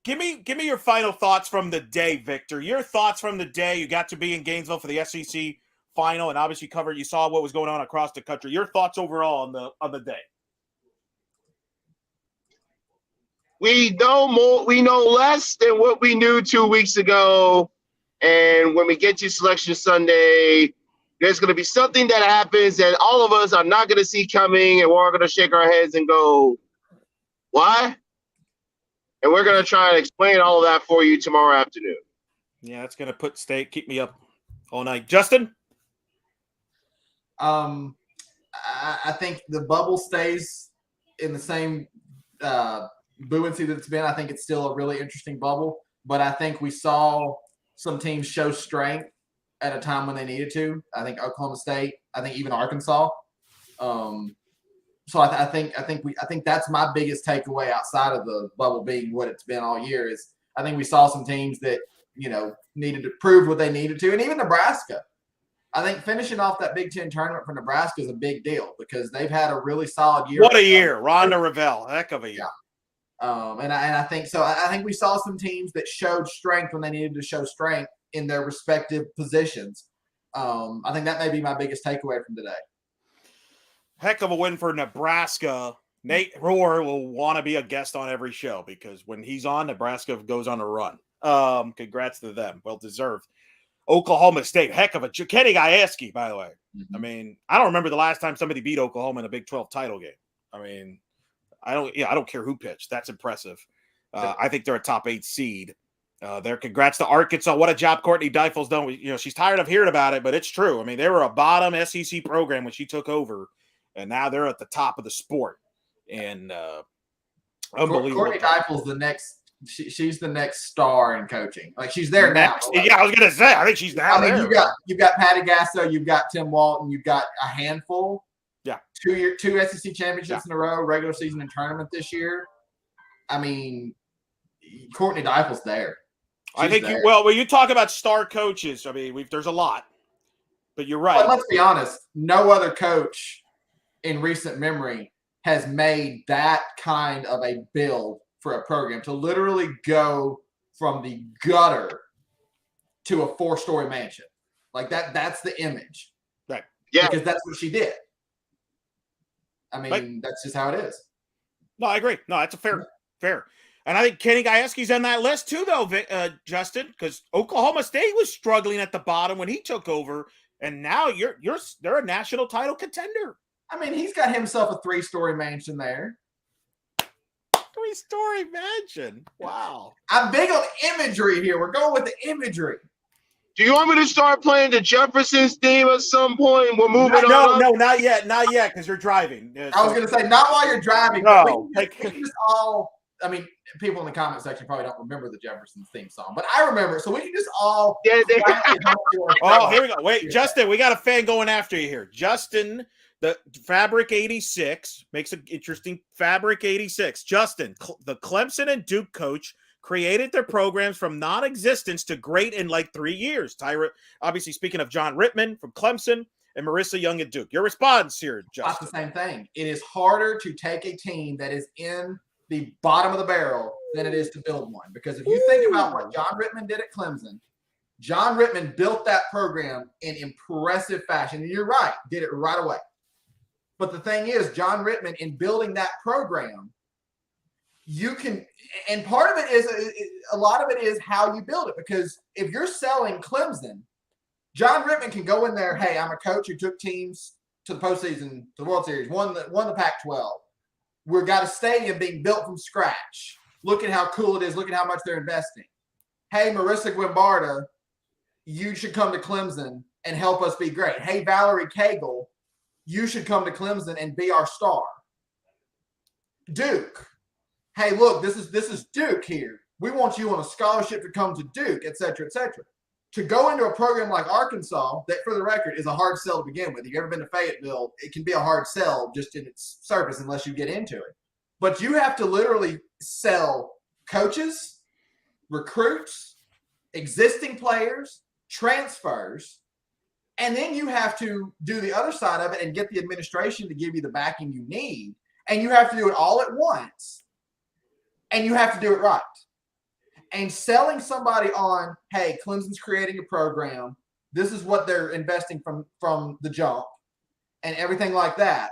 Give me your final thoughts from the day, Victor. Your thoughts from the day. You got to be in Gainesville for the SEC final, and obviously you saw what was going on across the country. Your thoughts overall on the day. We know less than what we knew 2 weeks ago. And when we get to Selection Sunday, there's going to be something that happens that all of us are not going to see coming, and we're going to shake our heads and go, why? And we're going to try and explain all of that for you tomorrow afternoon. Yeah, it's going to keep me up all night. Justin? I think the bubble stays in the same buoyancy that it's been. I think it's still a really interesting bubble, but I think we saw some teams show strength at a time when they needed to. I think Oklahoma State, I think even Arkansas. So I think that's my biggest takeaway outside of the bubble being what it's been all year is I think we saw some teams that, needed to prove what they needed to. And even Nebraska, I think finishing off that Big Ten tournament for Nebraska is a big deal because they've had a really solid year. What a year. Ronda Revelle. Heck of a year. Yeah. And I think so. I think we saw some teams that showed strength when they needed to show strength in their respective positions. I think that may be my biggest takeaway from today. Heck of a win for Nebraska. Nate Rohr will want to be a guest on every show because when he's on, Nebraska goes on a run. Congrats to them. Well deserved. Oklahoma State. Heck of a Kenny Gajewski, by the way. Mm-hmm. I mean, I don't remember the last time somebody beat Oklahoma in a Big 12 title game. I mean, I don't care who pitched. That's impressive. I think they're a top 8 seed. There. Congrats to Arkansas. What a job Courtney Deifel's done. She's tired of hearing about it, but it's true. I mean, they were a bottom SEC program when she took over. And now they're at the top of the sport, and unbelievable. Courtney Deifel's the next. She's the next star in coaching. Like she's there next, now. Yeah, I was gonna say. I think she's now. You've got Patty Gasso, you've got Tim Walton, you've got a handful. Yeah, 2 SEC championships in a row, regular season and tournament this year. I mean, Courtney Deifel's there. I think when you talk about star coaches, I mean, there's a lot, but you're right. But let's be honest. No other coach in recent memory has made that kind of a build for a program to literally go from the gutter to a 4-story mansion. Like that's the image. Right. Yeah. Because that's what she did. I mean, that's just how it is. No, I agree. No, that's a fair. And I think Kenny Gajewski's on that list too, though, Justin, because Oklahoma State was struggling at the bottom when he took over, and now they're a national title contender. I mean, he's got himself a 3-story mansion there. 3-story mansion. Wow. I'm big on imagery here. We're going with the imagery. Do you want me to start playing the Jeffersons theme at some point? We're moving on. No, not yet, because you're driving. I was going to say, not while you're driving. No. We can just all, I mean, people in the comment section probably don't remember the Jeffersons theme song, but I remember it. So we can just all. Yeah, oh, here we go. Wait, Justin, we got a fan going after you here. Justin, the Fabric 86 makes an interesting Fabric 86. Justin, the Clemson and Duke coach, created their programs from non-existence to great in like 3 years. Tyra, obviously speaking of John Rittman from Clemson and Marissa Young at Duke. Your response here, Justin. That's the same thing. It is harder to take a team that is in the bottom of the barrel than it is to build one. Because if you think about what John Rittman did at Clemson, John Rittman built that program in impressive fashion. And you're right, did it right away. But the thing is, John Rittman, in building that program, you can, and part of it is a lot of it is how you build it. Because if you're selling Clemson, John Rittman can go in there. Hey, I'm a coach who took teams to the postseason, to the World Series, won the Pac-12. We've got a stadium being built from scratch. Look at how cool it is. Look at how much they're investing. Hey, Marissa Guimbarda, you should come to Clemson and help us be great. Hey, Valerie Cagle, you should come to Clemson and be our star. Duke. Hey, look, this is Duke here. We want you on a scholarship to come to Duke, et cetera, et cetera. To go into a program like Arkansas, that, for the record, is a hard sell to begin with. If you've ever been to Fayetteville, it can be a hard sell just in its surface unless you get into it. But you have to literally sell coaches, recruits, existing players, transfers, and then you have to do the other side of it and get the administration to give you the backing you need. And you have to do it all at once. And you have to do it right. And selling somebody on, hey, Clemson's creating a program. This is what they're investing from the jump and everything like that.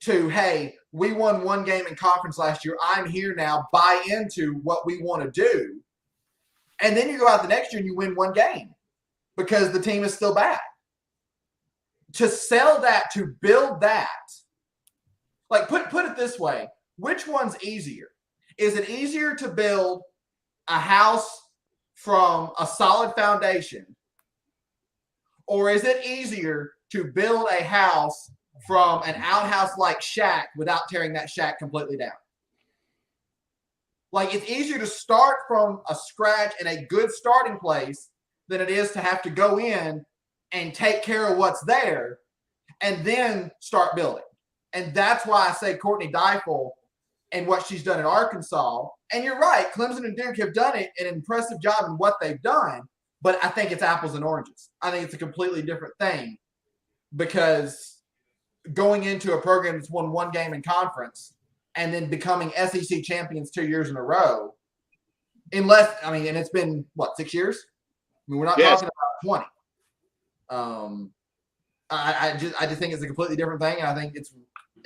To, hey, we won one game in conference last year. I'm here now. Buy into what we want to do. And then you go out the next year and you win one game because the team is still bad. To sell that, to build that, like put it this way, which one's easier? Is it easier to build a house from a solid foundation, or is it easier to build a house from an outhouse like shack without tearing that shack completely down? Like, it's easier to start from a scratch in a good starting place than it is to have to go in and take care of what's there and then start building. And that's why I say Courtney Deifel and what she's done in Arkansas. And you're right, Clemson and Duke have done an impressive job in what they've done, but I think it's apples and oranges. I think it's a completely different thing, because going into a program that's won one game in conference and then becoming SEC champions 2 years in a row, and it's been, 6 years? I mean, we're not talking about 20. I just think it's a completely different thing, and I think it's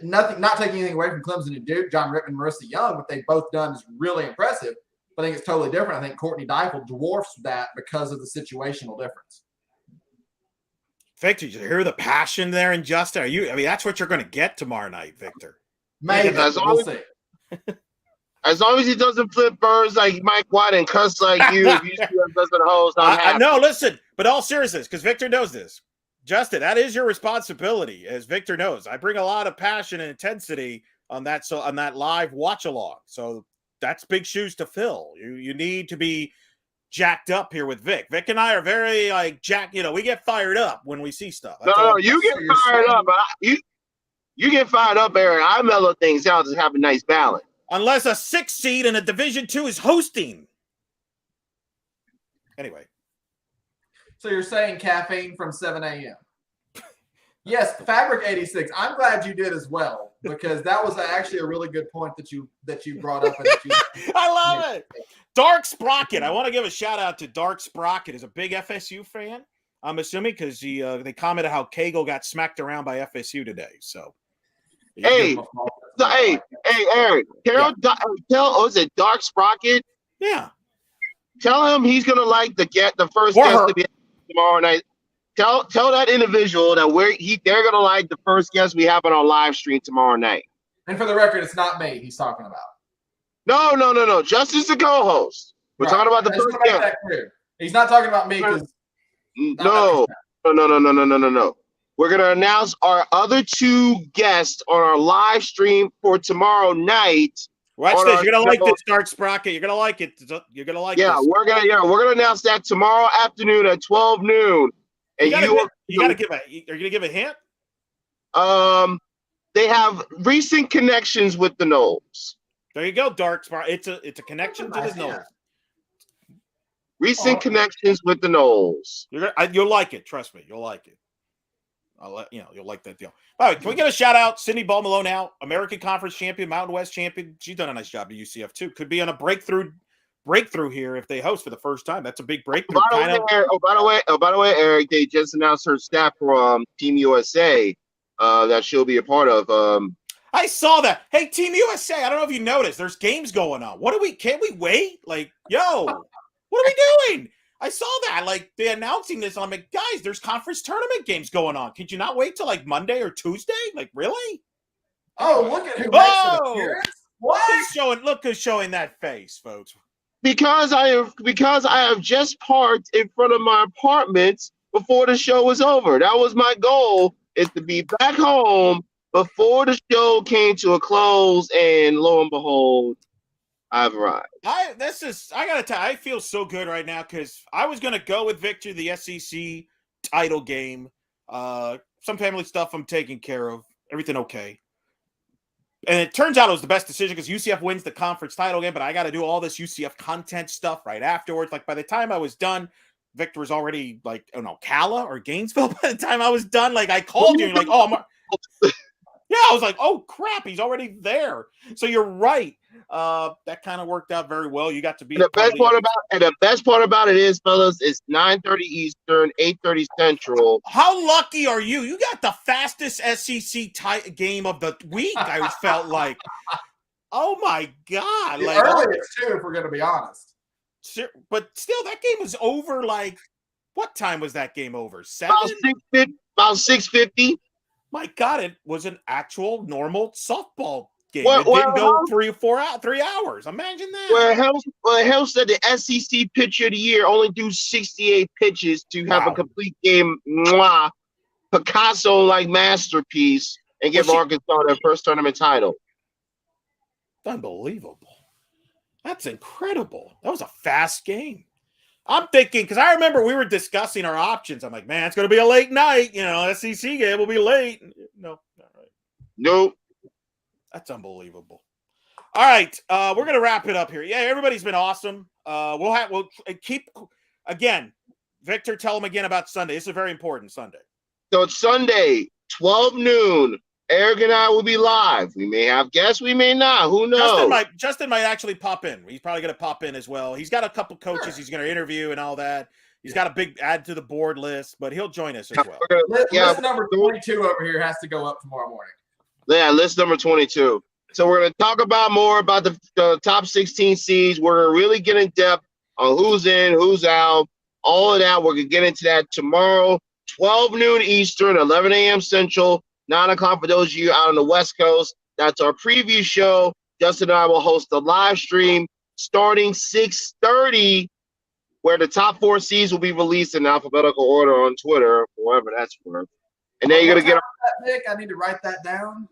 not taking anything away from Clemson and Duke. John Rittman and Marissa Young, what they've both done is really impressive, but I think it's totally different. I think Courtney Deifel dwarfs that because of the situational difference. Victor, did you hear the passion there in Justin? That's what you're going to get tomorrow night, Victor. Maybe. We'll see. As long as he doesn't flip birds like Mike White and cuss like you, if you see him doesn't host, I know, listen, but all seriousness, because Victor knows this. Justin, that is your responsibility, as Victor knows. I bring a lot of passion and intensity on that live watch along. So that's big shoes to fill. You need to be jacked up here with Vic. Vic and I are very jacked. We get fired up when we see stuff. No, you get fired up. You get fired up, Aaron. I mellow things out to have a nice balance. Unless a 6 seed in a Division II is hosting. Anyway. So you're saying caffeine from 7 a.m. Yes, Fabric 86. I'm glad you did as well, because that was actually a really good point that you brought up. And I love it. Dark Sprocket. I want to give a shout out to Dark Sprocket. Is a big FSU fan, I'm assuming, because they commented how Cagle got smacked around by FSU today. So, hey, Aaron, is it Dark Sprocket? Yeah. Tell him he's gonna the first guest to be tomorrow night. Tell that individual that they're gonna like the first guest we have on our live stream tomorrow night. And for the record, it's not me he's talking about. No. Justin's the co-host. We're talking about the first guest. That clear. He's not talking about me because No. We're gonna announce our other 2 guests on our live stream for tomorrow night. Watch this. You're gonna like this, Dark Sprocket. You're gonna like it. You're gonna like this. We're gonna announce that tomorrow afternoon at 12 noon. And you're gonna give a hint? They have recent connections with the Knowles. There you go, Dark Sprocket. It's a connection to the Knowles. Recent connections with the Knowles. You'll like it. Trust me, you'll like it. You'll like that deal. All right, can we get a shout out? Cindy Balmo now, American Conference champion, Mountain West champion. She's done a nice job at UCF too. Could be on a breakthrough here if they host for the first time. That's a big breakthrough. By the way, Eric, they just announced her staff from Team USA that she'll be a part of. I saw that. Hey, Team USA, I don't know if you noticed. There's games going on. Can't we wait? Like, yo, what are we doing? I saw that. Like, they're announcing this. And I'm like, guys, there's conference tournament games going on. Could you not wait till like Monday or Tuesday? Like, really? Oh, look at who makes an appearance. What? Look who's showing that face, folks. Because I have just parked in front of my apartment before the show was over. That was my goal, is to be back home before the show came to a close, and lo and behold, I've arrived. I gotta tell you, I feel so good right now because I was gonna go with Victor, the SEC title game. Some family stuff I'm taking care of. Everything okay. And it turns out it was the best decision because UCF wins the conference title game, but I got to do all this UCF content stuff right afterwards. Like, by the time I was done, Victor was already like, I don't know, Cala or Gainesville. By the time I was done, like, I called you and like, oh, yeah, I was like, oh crap, he's already there. So you're right. That kind of worked out very well. You got to be. The best part about it is, fellas, it's 9:30 Eastern, 8:30 Central. How lucky are you? You got the fastest SEC game of the week. I felt like, oh my god, like earliest too, if we're going to be honest. But still, that game was over. Like, what time was that game over? 7? About 6:50. My God, it was an actual normal softball game. It didn't go 3 hours. Imagine that. Well, hell said the SEC pitcher of the year only do 68 pitches to have a complete game, Picasso-like masterpiece, and give Arkansas their first tournament title. Unbelievable. That's incredible. That was a fast game. I'm thinking, because I remember we were discussing our options. I'm like, man, it's going to be a late night. You know, SEC game will be late. No, not right. Nope. That's unbelievable. All right, we're going to wrap it up here. Yeah, everybody's been awesome. We'll keep, again, Victor, tell them again about Sunday. This is very important, Sunday. So it's Sunday, 12 noon. Eric and I will be live. We may have guests, we may not. Who knows? Justin might actually pop in. He's probably going to pop in as well. He's got a couple coaches he's going to interview and all that. He's got a big add to the board list, but he'll join us as well. List number 22 over here has to go up tomorrow morning. Yeah, list number 22. So we're going to talk about more about the top 16 seeds. We're going to really get in depth on who's in, who's out, all of that. We're going to get into that tomorrow, 12 noon Eastern, 11 a.m. Central. 9 o'clock for those of you out on the West Coast. That's our preview show. Justin and I will host a live stream starting 6:30, where the top 4 seeds will be released in alphabetical order on Twitter, wherever that's worth. And then you're going to get Nick, I need to write that down.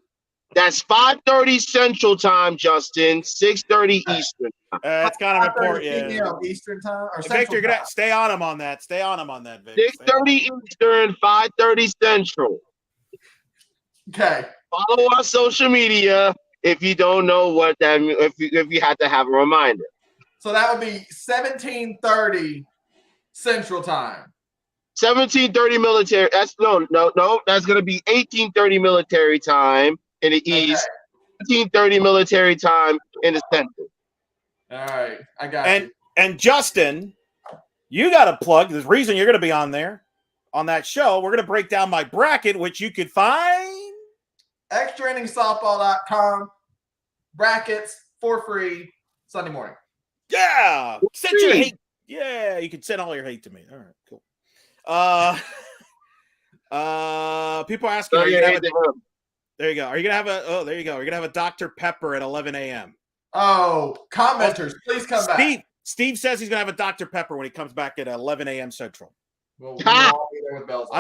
That's 5:30 Central Time, Justin. 6:30 Eastern. That's kind of important. Yeah. Eastern Time. Or Victor, you're gonna stay on him on that. Stay on him on that, Vic. 6:30 Eastern, 5:30 Central. Okay. Follow our social media if you don't know what that means, if you have to have a reminder. So that would be 17:30 Central Time. 17:30 military. That's no. That's gonna be 18:30 military time in the East. 18:30 military time in the Central. All right, I got you. And Justin, you got to plug. There's a reason you're going to be on there on that show. We're going to break down my bracket, which you could find extrainningsoftball.com brackets for free Sunday morning. Yeah. Send your hate. Yeah, you can send all your hate to me. All right, cool. People are asking, there you go. Are you gonna have there you go. You're gonna have a Dr. Pepper at 11 a.m. Oh, commenters, please come back. Steve says he's gonna have a Dr. Pepper when he comes back at 11 a.m. Central. Well, we'll all be there with bells on.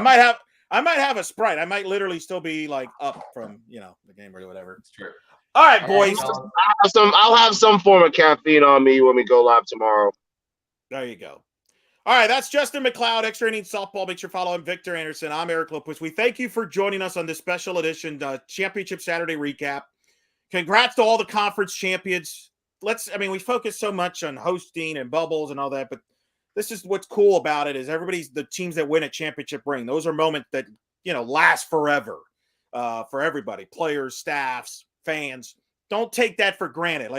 I might have a Sprite. I might literally still be like up from the game or whatever. It's true. All right, boys. I'll have some form of caffeine on me when we go live tomorrow. There you go. All right, that's Justin McLeod, Extra Innings Softball. Make sure to follow him, Victor Anderson. I'm Eric Lopez. We thank you for joining us on this special edition Championship Saturday recap. Congrats to all the conference champions. We focus so much on hosting and bubbles and all that, but this is what's cool about it is the teams that win a championship ring. Those are moments that, last forever for everybody, players, staffs, fans. Don't take that for granted.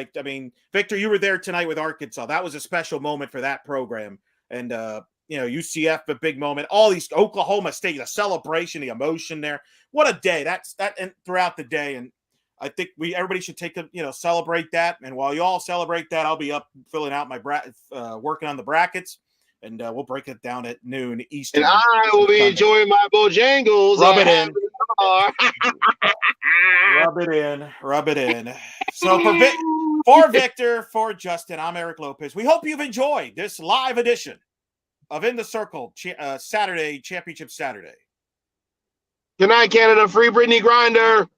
Victor, you were there tonight with Arkansas. That was a special moment for that program. And, UCF, a big moment. All these Oklahoma State, the celebration, the emotion there. What a day. And throughout the day. And I think everybody should take celebrate that. And while you all celebrate that, I'll be up filling out my working on the brackets, and we'll break it down at noon Eastern. And I will be enjoying my Bojangles. Rub it in. Rub it in. So for Victor, for Justin, I'm Eric Lopez. We hope you've enjoyed this live edition of In the Circle Saturday, Championship Saturday. Good night, Canada. Free Brittany Grinder.